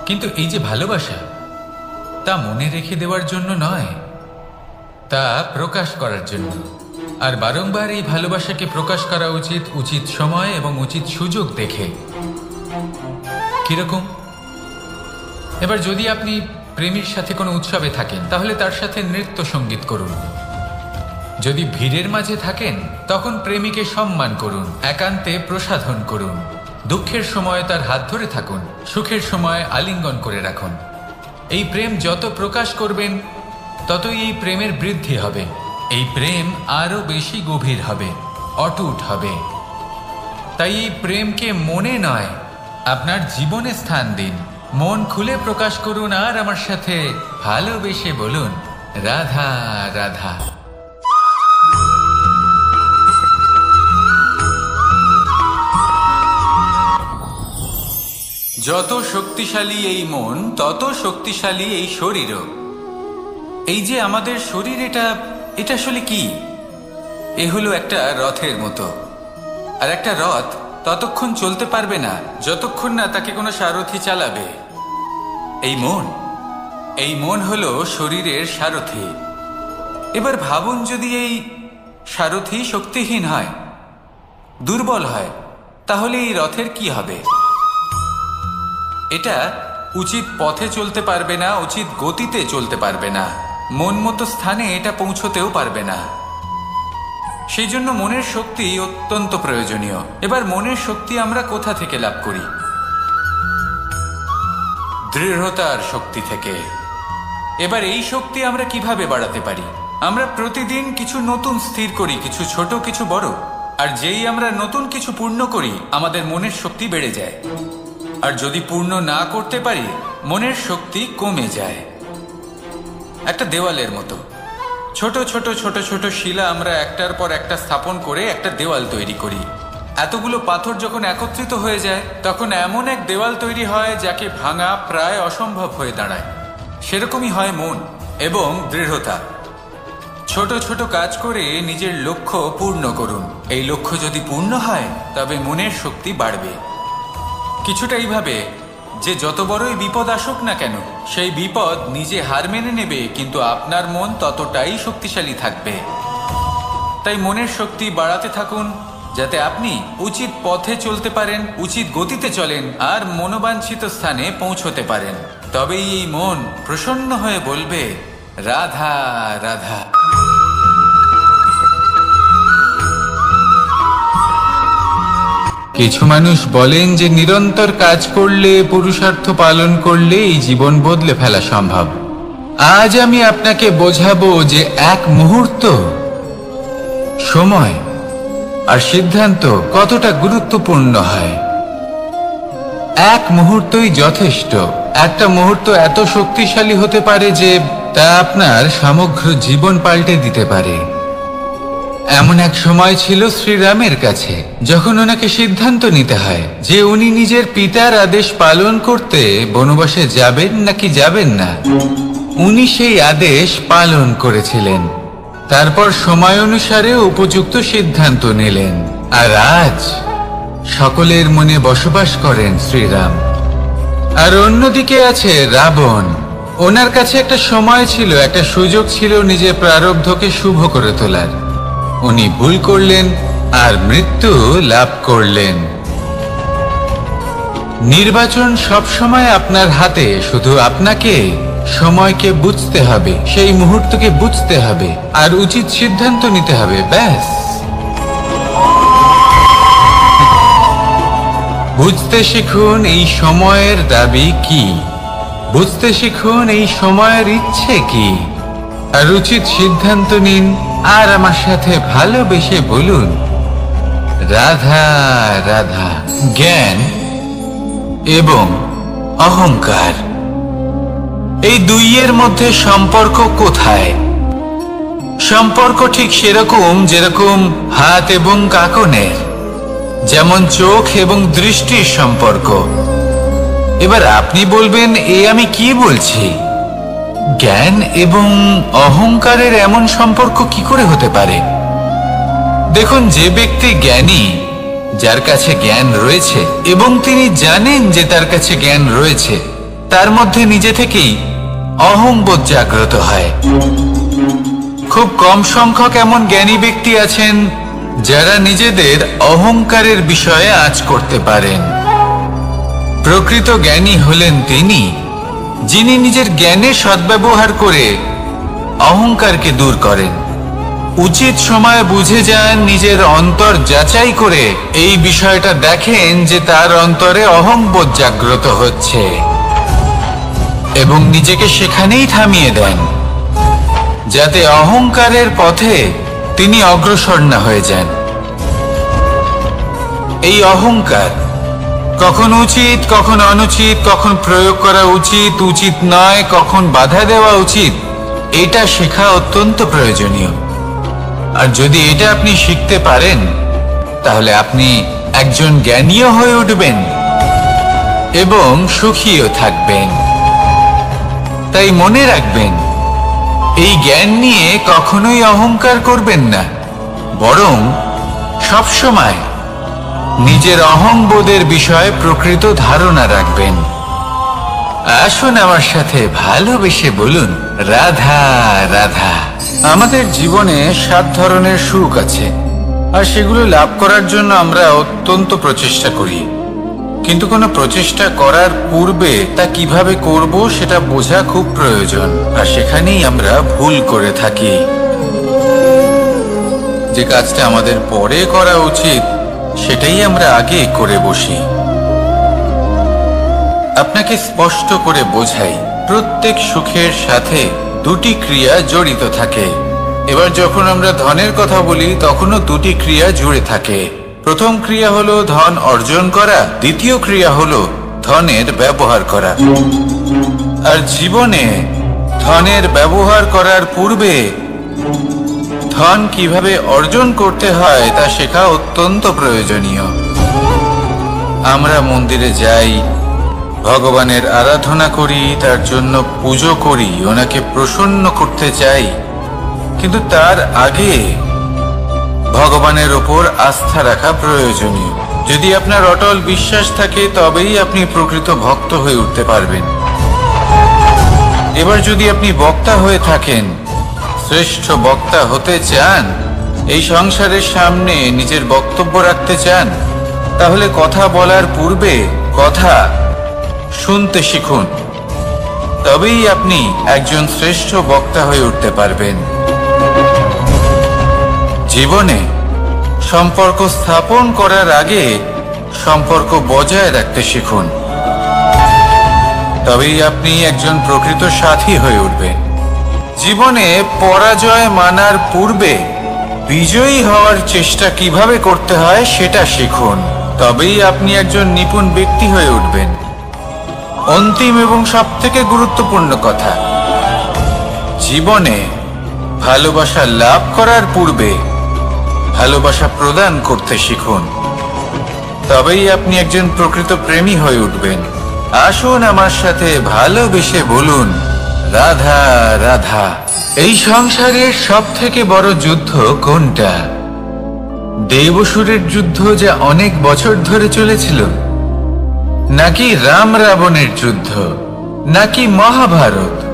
কিন্তু এই যে ভালোবাসা, তা মনে রেখে দেওয়ার জন্য নয়, তা প্রকাশ করার জন্য। আর বারংবার এই ভালোবাসাকে প্রকাশ করা উচিত, উচিত সময় এবং উচিত সুযোগ দেখে। কিরকম? এবার যদি আপনি প্রেমীর সাথে কোনো উৎসবে থাকেন, তাহলে তার সাথে নৃত্য সঙ্গীত করুন। যদি ভিড়ের মাঝে থাকেন, তখন প্রেমীকে সম্মান করুন, একান্তে প্রসাধন করুন। দুঃখের সময় তার হাত ধরে থাকুন, সুখের সময় আলিঙ্গন করে রাখুন। এই প্রেম যত প্রকাশ করবেন, ততই এই প্রেমের বৃদ্ধি হবে। এই প্রেম আরো বেশি গভীর হবে, অটুট হবে। তাই এই প্রেমকে মনে নয়, আপনার জীবনে স্থান দিন। মন খুলে প্রকাশ করুন আর আমার সাথে ভালোবেসে বলুন, রাধা রাধা। যত শক্তিশালী এই মন, তত শক্তিশালী এই শরীরও। এই যে আমাদের শরীর, এটা আসলে কি? এ হলো একটা রথের মতো। আর একটা রথ ততক্ষণ চলতে পারবে না যতক্ষণ না তাকে কোনো সারথি চালাবে। এই মন হলো শরীরের সারথি। এবার ভাবুন, যদি এই সারথি শক্তিহীন হয়, দুর্বল হয়, তাহলে এই রথের কি হবে? এটা উচিত পথে চলতে পারবে না, উচিত গতিতে চলতে পারবে না, মন মতো স্থানে এটা পৌঁছতেও পারবে না। সেই জন্য মনের শক্তি অত্যন্ত প্রয়োজনীয়। এবার মনের শক্তি আমরা কোথা থেকে লাভ করি? দৃঢ়তার শক্তি থেকে। এবার এই শক্তি আমরা কিভাবে বাড়াতে পারি? আমরা প্রতিদিন কিছু নতুন স্থির করি, কিছু ছোট কিছু বড়। আর যেই আমরা নতুন কিছু পূর্ণ করি, আমাদের মনের শক্তি বেড়ে যায়। আর যদি পূর্ণ না করতে পারি, মনের শক্তি কমে যায়। একটা দেওয়ালের মতো ছোট ছোট ছোট ছোট শিলা আমরা একটার পর একটা স্থাপন করে একটা দেওয়াল তৈরি করি। এতগুলো পাথর যখন একত্রিত হয়ে যায়, তখন এমন এক দেওয়াল তৈরি হয় যাকে ভাঙা প্রায় অসম্ভব হয়ে দাঁড়ায়। সেরকমই হয় মন এবং দৃঢ়তা। ছোট ছোট কাজ করে নিজের লক্ষ্য পূর্ণ করুন। এই লক্ষ্য যদি পূর্ণ হয়, তবে মনের শক্তি বাড়বে। কিছুটা এইভাবে যে যত বড়ই বিপদ আসুক না কেন, সেই বিপদ নিজে হার মেনে নেবে, কিন্তু আপনার মন ততটাই শক্তিশালী থাকবে। তাই মনের শক্তি বাড়াতে থাকুন, যাতে আপনি উচিত পথে চলতে পারেন, উচিত গতিতে চলেন আর মনোবাঞ্ছিত স্থানে পৌঁছতে পারেন। তবেই এই মন প্রসন্ন হয়ে বলবে, রাধা রাধা। কিছু মানুষ বলেন যে নিরন্তর কাজ করলে, পুরুষার্থ পালন করলে এই জীবন বদলে ফেলা সম্ভব। আজ আমি আপনাকে বোঝাবো যে এক মুহূর্ত, সময় আর সিদ্ধান্ত কতটা গুরুত্বপূর্ণ হয়। এক মুহূর্তই যথেষ্ট। একটা মুহূর্ত এত শক্তিশালী হতে পারে যে তা আপনার সমগ্র জীবন পাল্টে দিতে পারে। এমন এক সময় ছিল শ্রীরামের কাছে, যখন ওনাকে সিদ্ধান্ত নিতে হয় যে উনি নিজের পিতার আদেশ পালন করতে বনবাসে যাবেন নাকি যাবেন না। উনি সেই আদেশ পালন করেছিলেন। তারপর সময় অনুসারে উপযুক্ত সিদ্ধান্ত নিলেন। আর আজ সকলের মনে বসবাস করেন শ্রীরাম। আর অন্যদিকে আছে রাবণ। ওনার কাছে একটা সময় ছিল, একটা সুযোগ ছিল নিজের প্রারব্ধকে শুভ করে তোলার। উনি ভুল করলেন আর মৃত্যু লাভ করলেন। নির্বাচন সবসময় আপনার হাতে, শুধু আপনাকে সময়কে বুঝতে হবে, সেই মুহূর্তকে বুঝতে হবে আর উচিত সিদ্ধান্ত নিতে হবে, ব্যাস। বুঝতে শিখুন এই সময়ের দাবি কি, বুঝতে শিখুন এই সময়ের ইচ্ছে কি, আর উচিত সিদ্ধান্ত নিন। আর আমার সাথে ভালোবেসে বলুন, রাধা রাধা। জ্ঞান এবং অহংকার, এই দুইয়ের মধ্যে সম্পর্ক কোথায়? সম্পর্ক ঠিক সেরকম যেরকম হাত এবং কাঁকনের, যেমন চোখ এবং দৃষ্টির সম্পর্ক। এবার আপনি বলবেন, এ আমি কি বলছি? জ্ঞান এবং অহংকারের এমন সম্পর্ক কি করে হতে পারে? দেখুন, যে ব্যক্তি জ্ঞানী, যার কাছে জ্ঞান রয়েছে এবং তিনি জানেন যে তার কাছে জ্ঞান রয়েছে, তার মধ্যে নিজে থেকেই অহংবোধ জাগ্রত হয়। খুব কম সংখ্যক এমন জ্ঞানী ব্যক্তি আছেন যারা নিজেদের অহংকারের বিষয়ে আঁচ করতে পারেন। প্রকৃত জ্ঞানী হলেন তিনি, যিনি নিজের জ্ঞানের সদ্ব্যবহার করে অহংকারকে দূর করেন। উচিত সময় বুঝে যান, নিজের অন্তর যাচাই করে এই বিষয়টা দেখেন যে তার অন্তরে অহংবোধ জাগ্রত হচ্ছে এবং নিজেকে সেখানেই থামিয়ে দেন, যাতে অহংকারের পথে তিনি অগ্রসর না হয়ে যান। এই অহংকার কখন উচিত, কখন অনুচিত, কখন প্রয়োগ করা উচিত, উচিত নয়, কখন বাধা দেওয়া উচিত, এটা শেখা অত্যন্ত প্রয়োজনীয়। আর যদি এটা আপনি শিখতে পারেন, তাহলে আপনি একজন জ্ঞানীও হয়ে উঠবেন এবং সুখীও থাকবেন। তাই মনে রাখবেন, এই জ্ঞান নিয়ে কখনোই অহংকার করবেন না, বরং সবসময় নিজের অহংবোধের বিষয়ে প্রকৃত ধারণা রাখবেন। আসুন আমার সাথে ভালোবেসে বলুন, রাধা রাধা। আমাদের জীবনে 7 ধরনের সুখ আছে। আর সেগুলো লাভ করার জন্য আমরা অত্যন্ত প্রচেষ্টা করি, কিন্তু কোনো প্রচেষ্টা করার পূর্বে তা কিভাবে করব সেটা বোঝা খুব প্রয়োজন। আর সেখানেই আমরা ভুল করে থাকি। যে কাজটা আমাদের পরে করা উচিত সেটাই আমরা আগে করে বসি। আপনাকে স্পষ্ট করে বোঝাই, প্রত্যেক সুখের সাথে দুটি ক্রিয়া জড়িত থাকে। এবার যখন আমরা ধনের কথা বলি তখনও দুটি ক্রিয়া জুড়ে থাকে। প্রথম ক্রিয়া হলো ধন অর্জন করা, দ্বিতীয় ক্রিয়া হলো ধনের ব্যবহার করা। আর জীবনে ধনের ব্যবহার করার পূর্বে ধন কিভাবে অর্জন করতে হয় তা শেখা অত্যন্ত প্রয়োজনীয়। আমরা মন্দিরে যাই, ভগবানের আরাধনা করি, তার জন্য পুজো করি, ওনাকে প্রসন্ন করতে চাই, কিন্তু তার আগে ভগবানের ওপর আস্থা রাখা প্রয়োজনীয়। যদি আপনার অটল বিশ্বাস থাকে তবেই আপনি প্রকৃত ভক্ত হয়ে উঠতে পারবেন। এবার যদি আপনি বক্তা হয়ে থাকেন, শ্রেষ্ঠ বক্তা হতে চান, এই সংসারের সামনে নিজের বক্তব্য রাখতে চান, তাহলে কথা বলার পূর্বে কথা শুনতে শিখুন। তবেই আপনি একজন শ্রেষ্ঠ বক্তা হয়ে উঠতে পারবেন। জীবনে সম্পর্ক স্থাপন করার আগে সম্পর্ক বজায় রাখতে শিখুন। তবেই আপনি একজন প্রকৃত সাথী হয়ে উঠবেন। জীবনে পরাজয় মানার পূর্বে বিজয়ী হওয়ার চেষ্টা কিভাবে করতে হয় সেটা শিখুন। তবেই আপনি একজন নিপুণ ব্যক্তি হয়ে উঠবেন। অন্তিম এবং সবথেকে গুরুত্বপূর্ণ কথা, জীবনে ভালোবাসা লাভ করার পূর্বে ভালোবাসা প্রদান করতে শিখুন। তবেই আপনি একজন প্রকৃত প্রেমী হয়ে উঠবেন। আসুন আমার সাথে ভালোবেসে বলুন, রাধা রাধা। এই সংসারের সব থেকে বড় যুদ্ধ কোনটা? দেব-অসুরের যুদ্ধ যা অনেক বছর ধরে চলেছিল, নাকি রাম রাবণের যুদ্ধ, নাকি মহাভারত?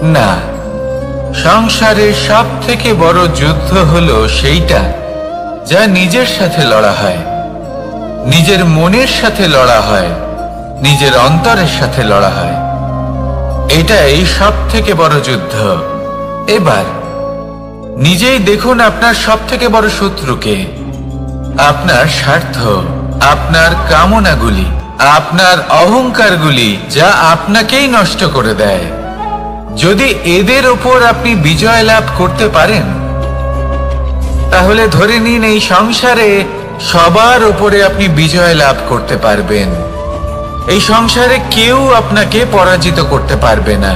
না, সংসারের সব থেকে বড় যুদ্ধ হলো সেইটা যা নিজের সাথে লড়া হয়, নিজের মনের সাথে লড়া হয়, নিজের অন্তরের সাথে লড়া হয়। এটাই সব থেকে বড় যুদ্ধ। এবার নিজেই দেখুন আপনার সব থেকে বড় শত্রুকে। আপনার স্বার্থ, আপনার কামনাগুলি, আপনার অহংকারগুলি, যা আপনাকেই নষ্ট করে দেয়। যদি এদের ওপর আপনি বিজয় লাভ করতে পারেন, তাহলে ধরে নিন এই সংসারে সবার উপরে আপনি বিজয় লাভ করতে পারবেন। এই সংসারে কেউ আপনাকে পরাজিত করতে পারবে না,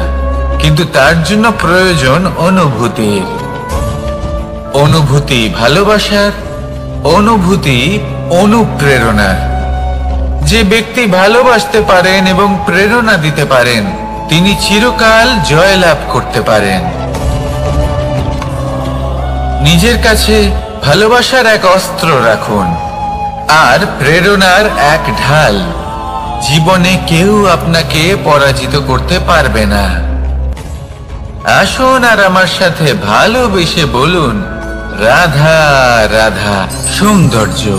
কিন্তু তার জন্য প্রয়োজন অনুভূতির। অনুভূতি ভালোবাসার, অনুভূতি অনুপ্রেরণার। যে ব্যক্তি ভালোবাসতে পারেন এবং প্রেরণা দিতে পারেন, তিনি চিরকাল জয় লাভ করতে পারেন। নিজের কাছে ভালোবাসার এক অস্ত্র রাখুন আর প্রেরণার এক ঢাল। জীবনে কেউ আপনাকে পরাজিত করতে পারবে না। আসুন আর আমার সাথে ভালোবেসে বলুন, রাধা রাধা। সৌন্দর্য।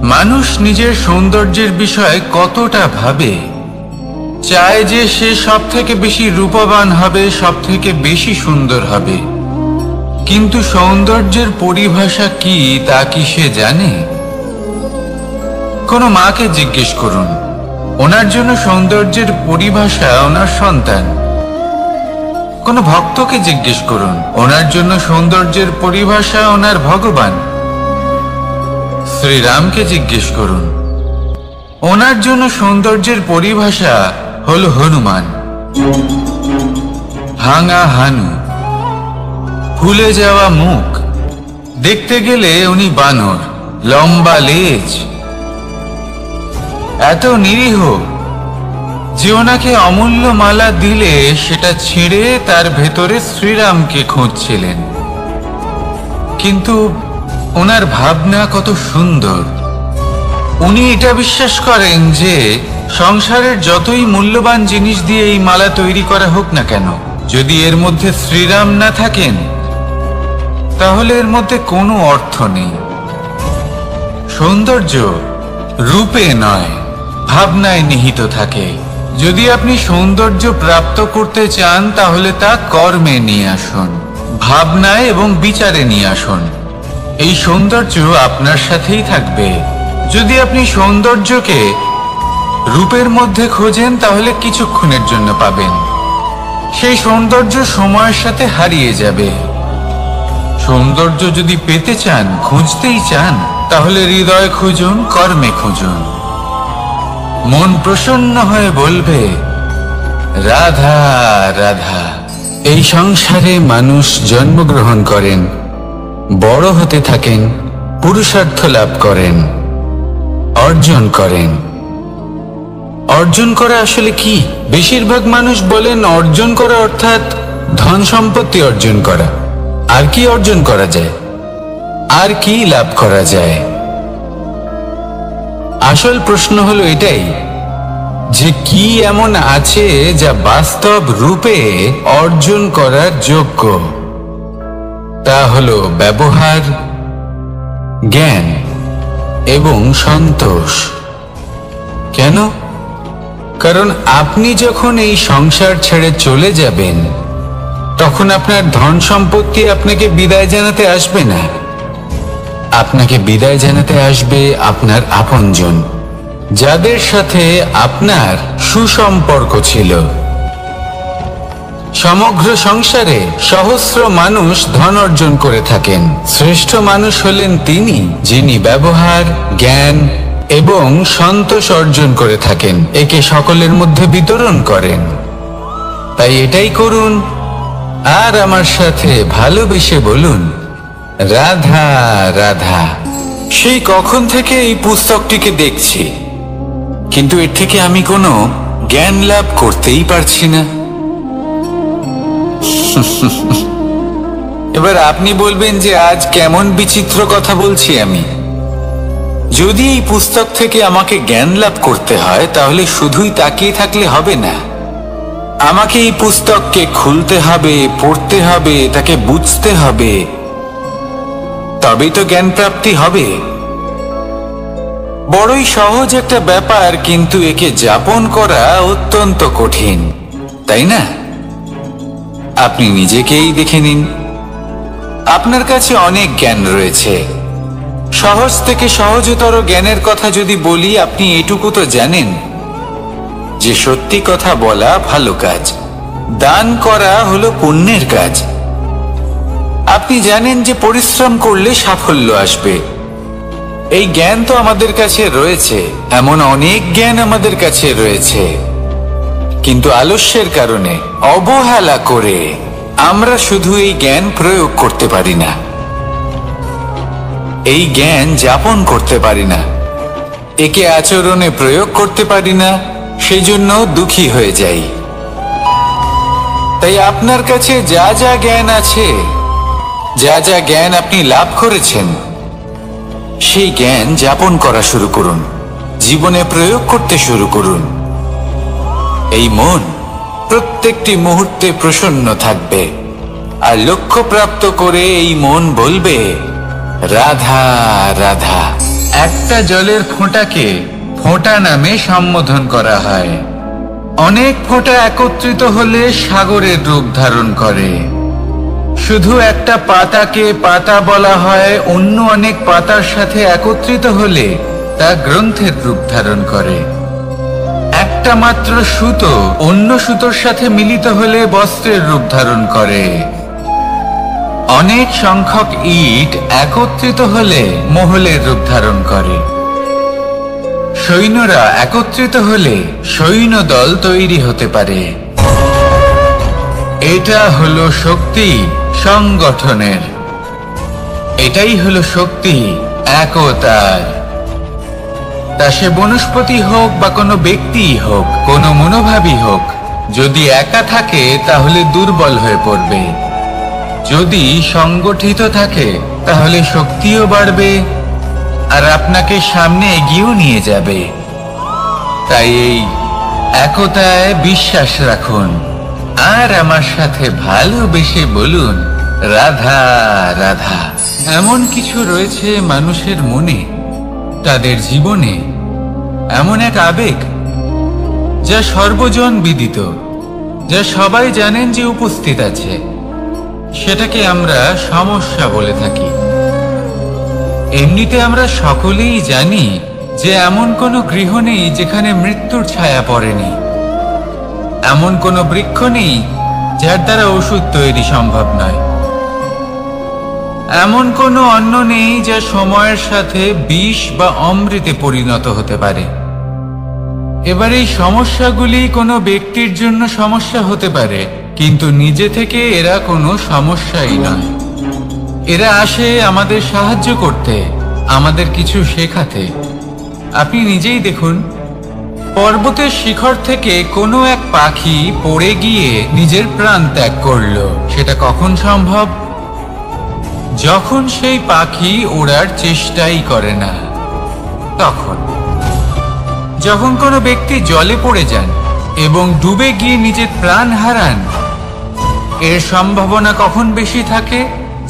মানুষ নিজের সৌন্দর্যের বিষয়ে কতটা ভাবে, চায় যে সে সব থেকে বেশি রূপবান হবে, সব থেকে বেশি সুন্দর হবে, কিন্তু সৌন্দর্যের পরিভাষা কি তা কি সে জানে? কোনো মাকে জিজ্ঞেস করুন, ওনার জন্য সৌন্দর্যের পরিভাষা ওনার সন্তান। কোনো ভক্তকে জিজ্ঞেস করুন, ওনার জন্য সৌন্দর্যের পরিভাষা ওনার ভগবান। শ্রীরামকে জিজ্ঞেস করুন, ওনার জন্য সৌন্দর্যের পরিভাষা হলো হনুমান। ভাঙা হানু, ফুলে যাওয়া মুখ, দেখতে গেলে উনি বানর, লম্বা লেজ, এত নিরীহ যে ওনাকে অমূল্য মালা দিলে সেটা ছিঁড়ে তার ভেতরে শ্রীরামকে খুঁজছিলেন। কিন্তু ওনার ভাবনা কত সুন্দর। উনি এটা বিশ্বাস করেন যে সংসারের যতই মূল্যবান জিনিস দিয়ে এই মালা তৈরি করা হোক না কেন, যদি এর মধ্যে শ্রীরাম না থাকেন তাহলে এর মধ্যে কোনো অর্থ নেই। সৌন্দর্য রূপে নয়, ভাবনায় নিহিত থাকে। যদি আপনি সৌন্দর্য প্রাপ্ত করতে চান তাহলে তা কর্মে নিয়ে আসুন, ভাবনায় এবং বিচারে নিয়ে আসুন। এই সৌন্দর্য আপনার সাথেই থাকবে। যদি আপনি সৌন্দর্যকে রূপের মধ্যে খোঁজেন তাহলে কিছুক্ষণের জন্য পাবেন, সেই সৌন্দর্য সময়ের সাথে হারিয়ে যাবে। সৌন্দর্য যদি পেতে চান, খুঁজতেই চান, তাহলে হৃদয় খুঁজুন, কর্মে খুঁজুন। মন প্রসন্ন হয়ে বলবে, রাধা রাধা। এই সংসারে মানুষ জন্মগ্রহণ করেন, বড় হতে থাকেন, পুরুষার্থ লাভ করেন, অর্জন করেন। অর্জন করা আসলে কি? বেশিরভাগ মানুষ বলেন অর্জন করা অর্থাৎ ধন সম্পত্তি অর্জন করা। আর কি অর্জন করা যায়? আর কি লাভ করা যায়? আসল প্রশ্ন হলো এটাই যে কি এমন আছে যা বাস্তব রূপে অর্জন করার যোগ্য। তা হলো ব্যবহার, জ্ঞান এবং সন্তোষ। কেন? কারণ আপনি যখন এই সংসার ছেড়ে চলে যাবেন তখন আপনার ধন সম্পত্তি আপনাকে বিদায় জানাতে আসবে না। আপনাকে বিদায় জানাতে আসবে আপনার আপনজন, যাদের সাথে আপনার সুসম্পর্ক ছিল। সমগ্র সংসারে সহস্র মানুষ ধন অর্জন করে থাকেন। শ্রেষ্ঠ মানুষ হলেন তিনি যিনি ব্যবহার, জ্ঞান এবং সন্তোষ অর্জন করে থাকেন, একে সকলের মধ্যে বিতরণ করেন। তাই এটাই করুন আর আমার সাথে ভালোবেসে বলুন, রাধা রাধা। সেই কখন থেকে এই পুস্তকটিকে দেখছি, কিন্তু এর থেকে আমি কোনো জ্ঞান লাভ করতেই পারছি না। এবার আপনি বলবেন যে আজ কেমন বিচিত্র কথা বলছি আমি। যদি এই পুস্তক থেকে আমাকে জ্ঞান লাভ করতে হয় তাহলে শুধুই তাকিয়ে থাকলে হবে না। আমাকে এই পুস্তককে খুলতে হবে, পড়তে হবে, তাকে বুঝতে হবে, তবেই তো জ্ঞান প্রাপ্তি হবে। বড়ই সহজ একটা ব্যাপার, কিন্তু একে যাপন করা অত্যন্ত কঠিন, তাই না? আপনি নিজেকেই দেখে নিন। আপনার কাছে অনেক জ্ঞান রয়েছে। সহজ থেকে সহজতর জ্ঞানের কথা যদি বলি, আপনি এটুকু তো জানেন যে সত্যি কথা বলা ভালো কাজ, দান করা হলো পুণ্যের কাজ। আপনি জানেন যে পরিশ্রম করলে সাফল্য আসবে। এই জ্ঞান তো আমাদের কাছে রয়েছে, এমন অনেক জ্ঞান আমাদের কাছে রয়েছে, কিন্তু আলস্যের কারণে, অবহেলা করে আমরা শুধু এই জ্ঞান প্রয়োগ করতে পারি না, এই জ্ঞান যাপন করতে পারি না, একে আচরণে প্রয়োগ করতে পারি না, সেই জন্য দুঃখী হয়ে যাই। তাই আপনার কাছে যা যা জ্ঞান আছে, যা যা জ্ঞান আপনি লাভ করেছেন, সেই জ্ঞান যাপন করা শুরু করুন, জীবনে প্রয়োগ করতে শুরু করুন। এই মন প্রত্যেকটি মুহূর্তে প্রসন্ন থাকবে, আর লক্ষ্য প্রাপ্ত করে এই মন বলবে, রাধা রাধা। একটা জলের ফোঁটাকে ফোঁটা নামে সম্বোধন করা হয়। অনেক ফোঁটা একত্রিত হলে সাগরের রূপ ধারণ করে। শুধু একটা পাতাকে পাতা বলা হয়, অন্য অনেক পাতার সাথে একত্রিত হলে তা গ্রন্থের রূপ ধারণ করে। একটা মাত্র সুতো অন্য সুতোর সাথে মিলিত হলে বস্ত্রের রূপ ধারণ করে। অনেক সংখ্যক ইট একত্রিত হলে মহলের রূপ ধারণ করে। সৈন্যরা একত্রিত হলে সৈন্যদল তৈরি হতে পারে। এটা হলো শক্তি সংগঠনের, এটাই হলো শক্তি একতার। তা সে বনস্পতি হোক বা কোনো ব্যক্তি হোক, কোনো মনোভাবই হোক, যদি একা থাকে তাহলে দুর্বল হয়ে পড়বে। যদি সংগঠিত থাকে তাহলে শক্তিও বাড়বে আর আপনাকে সামনে এগিয়েও নিয়ে যাবে। তাই এই একতায় বিশ্বাস রাখুন আর আমার সাথে ভালোবেসে বলুন, রাধা রাধা। এমন কিছু রয়েছে মানুষের মনে, তাদের জীবনে, এমন এক আবেগ যা সর্বজন বিদিত, যা সবাই জানেন যে উপস্থিত আছে। সেটাকে আমরা সমস্যা বলে থাকি। এমনিতে আমরা সকলেই জানি যে এমন কোনো গৃহ নেই যেখানে মৃত্যুর ছায়া পড়েনি, এমন কোনো বৃক্ষ নেই যার দ্বারা ওষুধ তৈরি সম্ভব নয়, এমন কোনো অন্ন নেই যা সময়ের সাথে বিষ বা অমৃতে পরিণত হতে পারে। এবার এই সমস্যাগুলি কোনো ব্যক্তির জন্য সমস্যা হতে পারে, কিন্তু নিজে থেকে এরা কোনো সমস্যাই নয়। এরা আসে আমাদের সাহায্য করতে, আমাদের কিছু শেখাতে। আপনি নিজেই দেখুন, পর্বতের শিখর থেকে কোনো এক পাখি পড়ে গিয়ে নিজের প্রাণ ত্যাগ করলো। সেটা কখন সম্ভব? যখন সেই পাখি ওড়ার চেষ্টাই করে না। তখন যখন কোনো ব্যক্তি জলে পড়ে যান এবং ডুবে গিয়ে নিজের প্রাণ হারান, এর সম্ভাবনা কখন বেশি থাকে?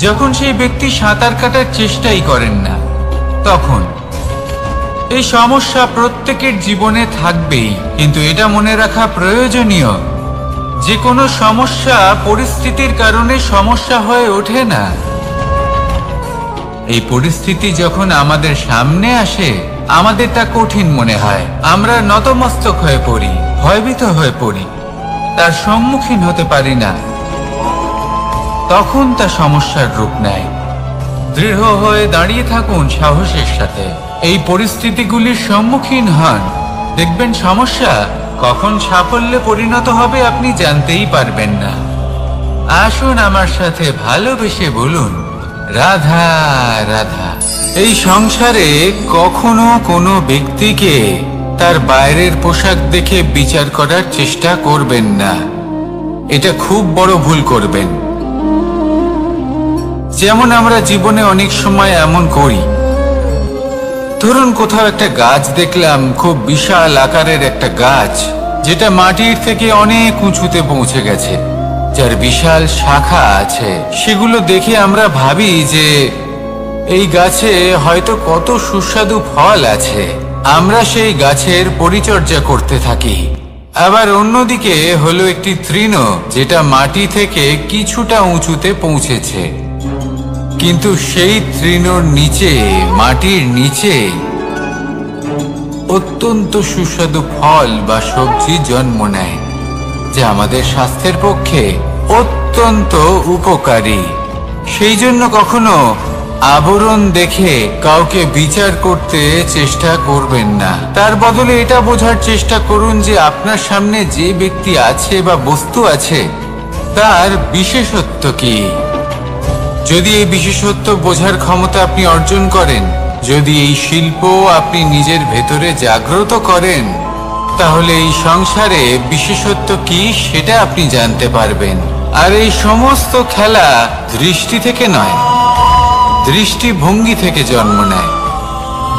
যখন সেই ব্যক্তি সাঁতার কাটার চেষ্টাই করেন না। তখন এই সমস্যা প্রত্যেকের জীবনে থাকবেই, কিন্তু এটা মনে রাখা প্রয়োজনীয় যে কোনো সমস্যা পরিস্থিতির কারণে সমস্যা হয়ে ওঠে না। এই পরিস্থিতি যখন আমাদের সামনে আসে, আমাদের তা কঠিন মনে হয়। আমরা নতমস্তক হয়ে পড়ি, ভয়ভীত হয়ে পড়ি, তার সম্মুখীন হতে পারি না। তখন তা সমস্যার রূপ নেয়। দৃঢ় হয়ে দাঁড়িয়ে থাকুন সাহসের সাথে, এই পরিস্থিতিগুলির সম্মুখীন হন। দেখবেন সমস্যা কখন সাফল্যে পরিণত হবে আপনি জানতেই পারবেন না। আসুন আমার সাথে ভালোবেসে বলুন, রাধা রাধা। এই সংসারে কখনো কোনো ব্যক্তিকে তার বাইরের পোশাক দেখে বিচার করার চেষ্টা করবেন না। এটা খুব বড় ভুল করবেন। যেমন আমরা জীবনে অনেক সময় এমন করি। ধরুন কোথাও একটা গাছ দেখলাম, খুব বিশাল আকারের একটা গাছ, যেটা মাটির থেকে অনেক উঁচুতে পৌঁছে গেছে, যার বিশাল শাখা আছে। সেগুলো দেখে আমরা ভাবি যে এই গাছে হয়তো কত সুস্বাদু ফল আছে। আমরা সেই গাছের পরিচর্যা করতে থাকি। আবার অন্যদিকে হলো একটি তৃণ, যেটা মাটি থেকে কিছুটা উঁচুতে পৌঁছেছে, কিন্তু সেই তৃণর নিচে, মাটির নিচে অত্যন্ত সুস্বাদু ফল বা সবজি জন্ম নেয়, যা আমাদের স্বাস্থ্যের পক্ষে অত্যন্ত উপকারী। সেই জন্য কখনো আবরণ দেখে কাউকে বিচার করতে চেষ্টা করবেন না। তার বদলে এটা বোঝার চেষ্টা করুন যে আপনার সামনে যে ব্যক্তি আছে বা বস্তু আছে, তার বিশেষত্ব কি। যদি এই বিশেষত্ব বোঝার ক্ষমতা আপনি অর্জন করেন, যদি এই শিল্প আপনি নিজের ভেতরে জাগ্রত করেন, তাহলে এই সংসারে বিশেষত্ব কি সেটা আপনি জানতে পারবেন। আর এই সমস্ত খেলা দৃষ্টি থেকে নয়, দৃষ্টিভঙ্গি থেকে জন্ম নেয়।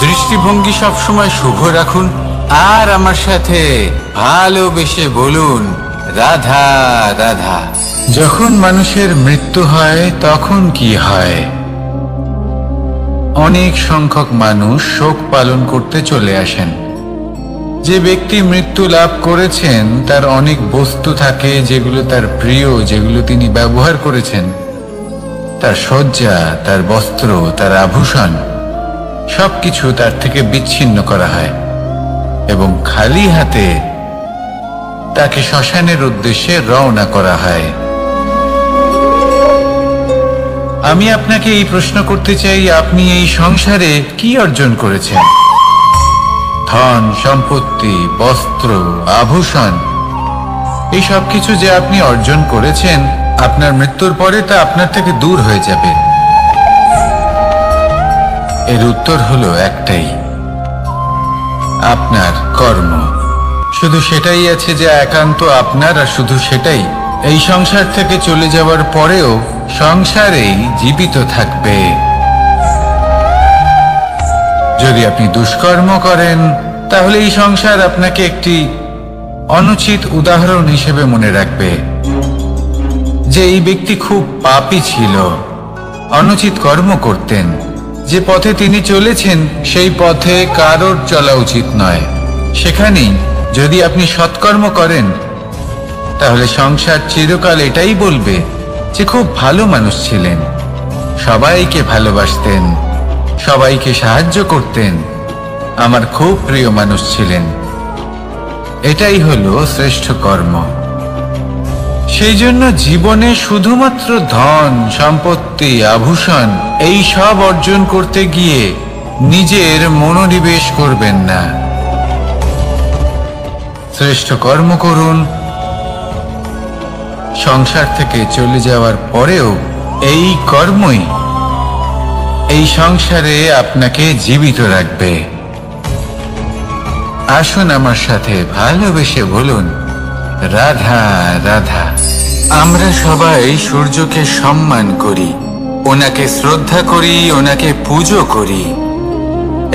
দৃষ্টিভঙ্গি সবসময় শুভ রাখুন, আর আমার সাথে ভালোবেসে বলুন, রাধা রাধা। যখন মানুষের মৃত্যু হয় তখন কি হয়? অনেক সংখ্যক মানুষ শোক পালন করতে চলে আসেন। যে ব্যক্তি মৃত্যু লাভ করেছেন তার অনেক বস্তু থাকে যেগুলো তার প্রিয়, যেগুলো তিনি ব্যবহার করেছেন। তার শয্যা, তার বস্ত্র, তার আভূষণ সবকিছু তার থেকে বিচ্ছিন্ন করা হয় এবং খালি হাতে তাকে শ্মশানের উদ্দেশ্যে রওনা করা হয়। আমি আপনাকে এই প্রশ্ন করতে চাই, আপনি এই সংসারে কি অর্জন করেছেন? ধন সম্পত্তি, বস্ত্র, আভূষণ, এই সব কিছু যে আপনি অর্জন করেছেন, আপনার মৃত্যুর পরে তা আপনার থেকে দূর হয়ে যাবে। এর উত্তর হলো একটাই, আপনার কর্ম। শুধু সেটাই আছে যা একান্ত আপনার, আর শুধু সেটাই এই সংসার থেকে চলে যাওয়ার পরেও সংসারেই জীবিত থাকবে। যদি আপনি দুষ্কর্ম করেন, তাহলে এই সংসার আপনাকে একটি অনুচিত উদাহরণ হিসেবে মনে রাখবে। যে এই ব্যক্তি খুব পাপী ছিল, অনুচিত কর্ম করতেন। যে পথে তিনি চলেছেন সেই পথে কারোর চলা উচিত নয়। সেখানেই যদি আপনি সৎকর্ম করেন তাহলে সংসার চিরকাল এটাই বলবে যে খুব ভালো মানুষ ছিলেন, সবাইকে ভালোবাসতেন, সবাইকে সাহায্য করতেন, আমার খুব প্রিয় মানুষ ছিলেন। এটাই হলো শ্রেষ্ঠ কর্ম। সেই জন্য জীবনে শুধুমাত্র ধন সম্পত্তি আভূষণ এই সব অর্জন করতে গিয়ে নিজের মনোনিবেশ করবেন না। শ্রেষ্ঠ কর্ম করুন। সংসার থেকে চলে যাওয়ার পরেও এই কর্মই এই সংসারে আপনাকে জীবিত রাখবে। আসুন আমার সাথে ভালোবেসে বলুন, রাধা রাধা। আমরা সবাই সূর্যকে সম্মান করি, ওনাকে শ্রদ্ধা করি, ওনাকে পুজো করি।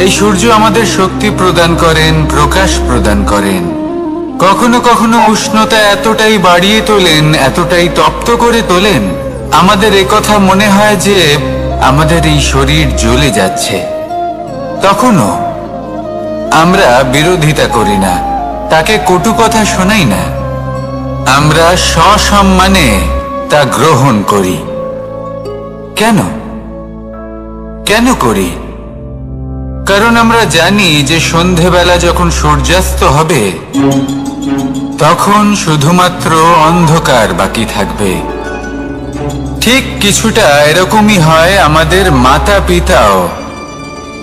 এই সূর্য আমাদের শক্তি প্রদান করেন, প্রকাশ প্রদান করেন। কখনো কখনো উষ্ণতা এতটাই বাড়িয়ে তোলেন, এতটাই তপ্ত করে তোলেন, আমাদের একথা মনে হয় যে আমাদের এই শরীর জ্বলে যাচ্ছে। তখনও আমরা বিরোধিতা করি না, তাকে কটু কথা শোনাই না, আমরা সসম্মানে তা গ্রহণ করি। কেন কেন করি? কারণ আমরা জানি যে সন্ধেবেলা যখন সূর্যাস্ত হবে তখন শুধুমাত্র অন্ধকার বাকি থাকবে। ঠিক কিছুটা এরকমই হয় আমাদের মাতা পিতাও,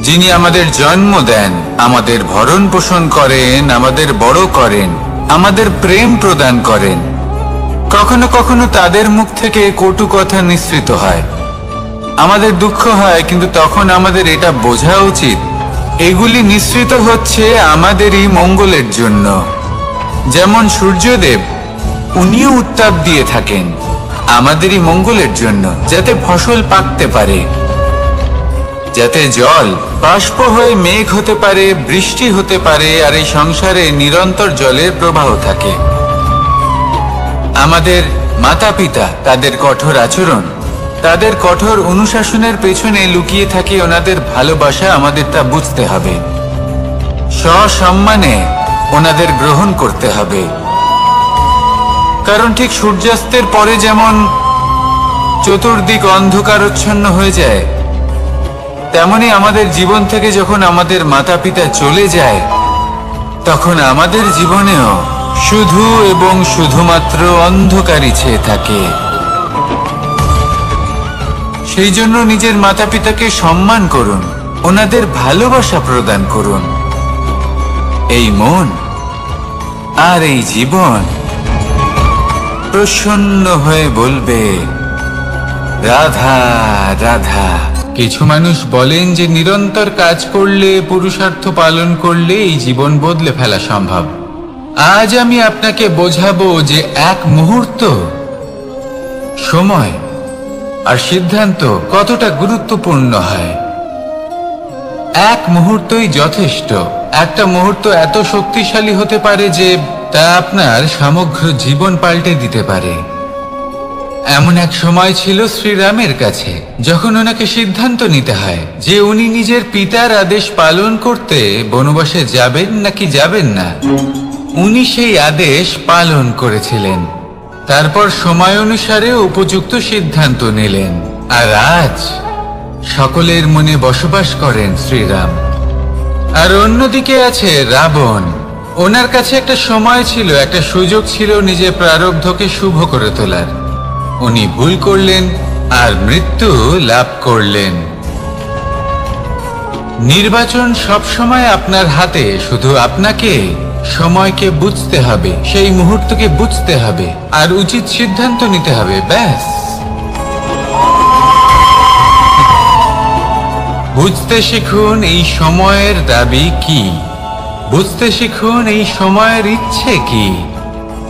যিনি আমাদের জন্ম দেন, আমাদের ভরণ পোষণ করেন, আমাদের বড় করেন, আমাদের প্রেম প্রদান করেন। কখনো কখনো তাদের মুখ থেকে কটু কথা নিঃসৃত হয়, আমাদের দুঃখ হয়, কিন্তু তখন আমাদের এটা বোঝা উচিত এগুলি নিঃসৃত হচ্ছে আমাদেরই মঙ্গলের জন্য। যেমন সূর্যদেব, উনিও উত্তাপ দিয়ে থাকেন আমাদেরই মঙ্গলের জন্য, যাতে ফসল পাকতে পারে, যাতে জল বাষ্প হয়ে মেঘ হতে পারে, বৃষ্টি হতে পারে, আর এই সংসারে নিরন্তর জলের প্রবাহ থাকে। আমাদের মাতা পিতা, তাদের কঠোর আচরণ, তাদের কঠোর অনুশাসনের পেছনে লুকিয়ে থাকে ওনাদের ভালোবাসা। আমাদের তা বুঝতে হবে, সসম্মানে ওনাদের গ্রহণ করতে হবে। কারণ ঠিক সূর্যাস্তের পরে যেমন চতুর্দিক অন্ধকারচ্ছন্ন হয়ে যায়, তেমনি আমাদের জীবন থেকে যখন আমাদের মাতা পিতা চলে যায় তখন আমাদের জীবনেও শুধু এবং শুধুমাত্র অন্ধকারই ছেয়ে থাকে। সেই জন্য নিজের মাতা পিতাকে সম্মান করুন, ওনাদের ভালোবাসা প্রদান করুন। এই মন আর এই জীবন প্রসন্ন হয়ে বলবে, রাধা রাধা। কিছু মানুষ বলেন যে নিরন্তর কাজ করলে, পুরুষার্থ পালন করলে এই জীবন বদলে ফেলা সম্ভব। আজ আমি আপনাকে বোঝাবো যে এক মুহূর্ত, সময় আর সিদ্ধান্ত কতটা গুরুত্বপূর্ণ হয়। এক মুহূর্তই যথেষ্ট। একটা মুহূর্ত এত শক্তিশালী হতে পারে যে তা আপনার সমগ্র জীবন পাল্টে দিতে পারে। এমন এক সময় ছিল শ্রীরামের কাছে, যখন ওনাকে সিদ্ধান্ত নিতে হয় যে উনি নিজের পিতার আদেশ পালন করতে বনবাসে যাবেন নাকি যাবেন না। উনি সেই আদেশ পালন করেছিলেন, তারপর সময় অনুসারে উপযুক্ত সিদ্ধান্ত নিলেন। আর আজ সকলের মনে বসবাস করেন শ্রীরাম। আর অন্যদিকে আছে রাবণ। ওনার কাছে একটা সময় ছিল, একটা সুযোগ ছিল নিজের প্রারব্ধকে শুভ করে তোলার। উনি ভুল করলেন আর মৃত্যু লাভ করলেন। নির্বাচন সবসময় আপনার হাতে, শুধু আপনাকে সময়কে বুঝতে হবে, সেই মুহূর্তকে বুঝতে হবে আর উচিত সিদ্ধান্ত নিতে হবে, ব্যাস। বুঝতে শিখুন এই সময়ের দাবি কি, বুঝতে শিখুন এই সময়ের ইচ্ছে কি,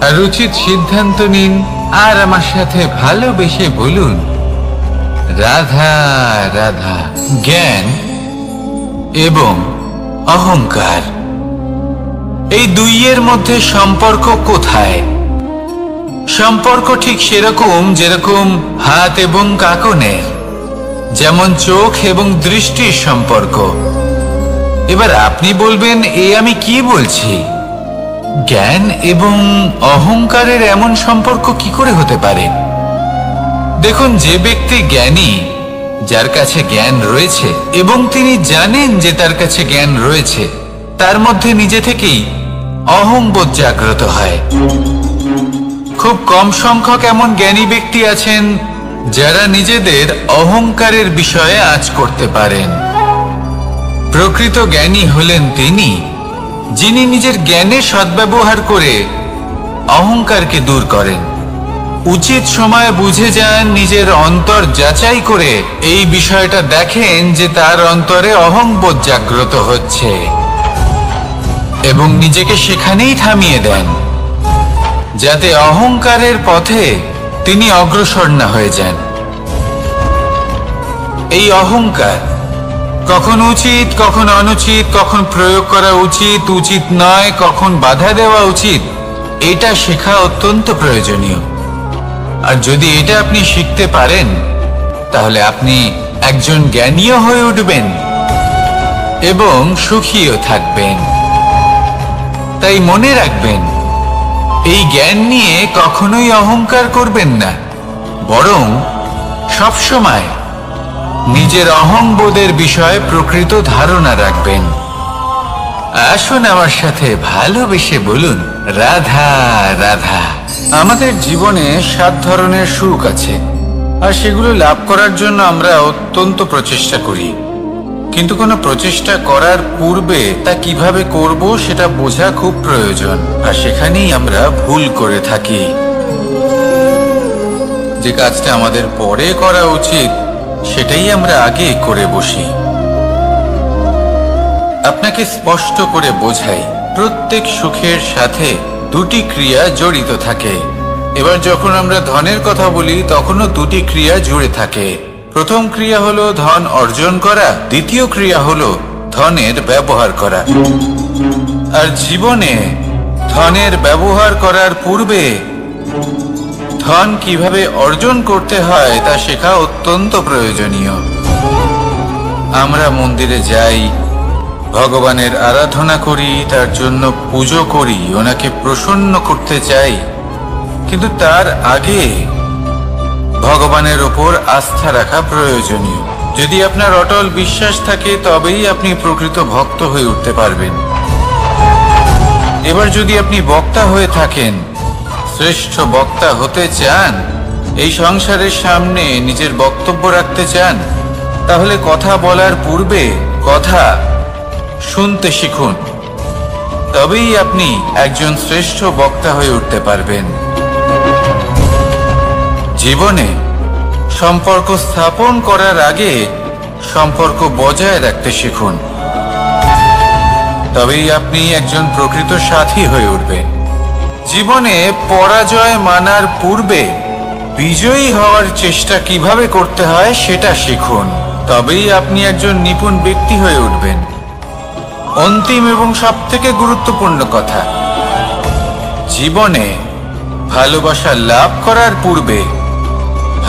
আর উচিত সিদ্ধান্ত নিন। আর আমার সাথে ভালোবেসে বলুন, রাধা রাধা। জ্ঞান এবং অহংকার, এই দুইয়ের মধ্যে সম্পর্ক কোথায়? সম্পর্ক ঠিক সেরকম যেরকম হাত এবং কাঁকনের, যেমন চোখ এবং দৃষ্টির সম্পর্ক। এবার আপনি বলবেন, এ আমি কি বলছি? জ্ঞান এবং অহংকারের এমন সম্পর্ক কি করে হতে পারে? দেখুন, যে ব্যক্তি জ্ঞানী, যার কাছে জ্ঞান রয়েছে এবং তিনি জানেন যে তার কাছে জ্ঞান রয়েছে, তার মধ্যে নিজে থেকেই অহংবোধ জাগ্রত হয়। খুব কম সংখ্যক এমন জ্ঞানী ব্যক্তি আছেন যারা নিজেদের অহংকারের বিষয়ে আঁচ করতে পারেন। প্রকৃত জ্ঞানী হলেন তিনি, যিনি নিজের জ্ঞানের সদ্ব্যবহার করে অহংকারকে দূর করেন। উচিত সময়ে বুঝে যান, নিজের অন্তর যাচাই করে এই বিষয়টা দেখেন যে তার অন্তরে অহংবোধ জাগ্রত হচ্ছে এবং নিজেকে সেখানেই থামিয়ে দেন, যাতে অহংকারের পথে তিনি অগ্রসর না হয়ে যান। এই অহংকার কখন উচিত, কখন অনুচিত, কখন প্রয়োগ করা উচিত, উচিত নয়, কখন বাধা দেওয়া উচিত, এটা শেখা অত্যন্ত প্রয়োজনীয়। আর যদি এটা আপনি শিখতে পারেন, তাহলে আপনি একজন জ্ঞানীও হয়ে উঠবেন এবং সুখীও থাকবেন। তাই মনে রাখবেন, এই জ্ঞান নিয়ে কখনোই অহংকার করবেন না, বরং সবসময় নিজের অহংবোধের বিষয়ে প্রকৃত ধারণা রাখবেন। আসুন আমার সাথে ভালোবেসে বলুন, রাধা রাধা। আমাদের জীবনে 7 ধরনের সুখ আছে, আর সেগুলো লাভ করার জন্য আমরা অত্যন্ত প্রচেষ্টা করি। কিন্তু কোনো প্রচেষ্টা করার পূর্বে তা কিভাবে করব সেটা বোঝা খুব প্রয়োজন, আর সেখানেই আমরা ভুল করে থাকি। যে কাজটা আমাদের পরে করা উচিত, সেটাই আমরা আগে করে বসি। আপনাকে স্পষ্ট করে বোঝাই, প্রত্যেক সুখের সাথে 2টি ক্রিয়া জড়িত থাকে। এবার যখন আমরা ধনের কথা বলি, তখনও 2টি ক্রিয়া জুড়ে থাকে। প্রথম ক্রিয়া হলো ধন অর্জন করা, দ্বিতীয় ক্রিয়া হলো ধনের ব্যবহার করা। আর জীবনে ধনের ব্যবহার করার পূর্বে ধন কিভাবে অর্জন করতে হয় তা শেখা অত্যন্ত প্রয়োজনীয়। আমরা মন্দিরে যাই, ভগবানের আরাধনা করি, তার জন্য পুজো করি, ওনাকে প্রসন্ন করতে চাই, কিন্তু তার আগে ভগবানের ওপর আস্থা রাখা প্রয়োজনীয়। যদি আপনার অটল বিশ্বাস থাকে, তবেই আপনি প্রকৃত ভক্ত হয়ে উঠতে পারবেন। এবার যদি আপনি বক্তা হয়ে থাকেন, শ্রেষ্ঠ বক্তা হতে চান, এই সংসারের সামনে নিজের বক্তব্য রাখতে চান, তাহলে কথা বলার পূর্বে কথা শুনতে শিখুন। তবেই আপনি একজন শ্রেষ্ঠ বক্তা হয়ে উঠতে পারবেন। জীবনে সম্পর্ক স্থাপন করার আগে সম্পর্ক বজায় রাখতে শিখুন, তবেই আপনি একজন প্রকৃত সাথী হয়ে উঠবেন। জীবনে পরাজয় মানার পূর্বে বিজয়ী হওয়ার চেষ্টা কিভাবে করতে হয় সেটা শিখুন, তবেই আপনি একজন নিপুণ ব্যক্তি হয়ে উঠবেন। অন্তিম এবং সবথেকে গুরুত্বপূর্ণ কথা, জীবনে ভালোবাসা লাভ করার পূর্বে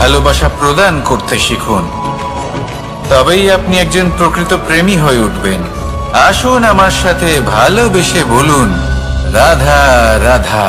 ভালোবাসা প্রদান করতে শিখুন, তবেই আপনি একজন প্রকৃত প্রেমী হয়ে উঠবেন। আসুন আমার সাথে ভালোবেসে বলুন, রাধা রাধা।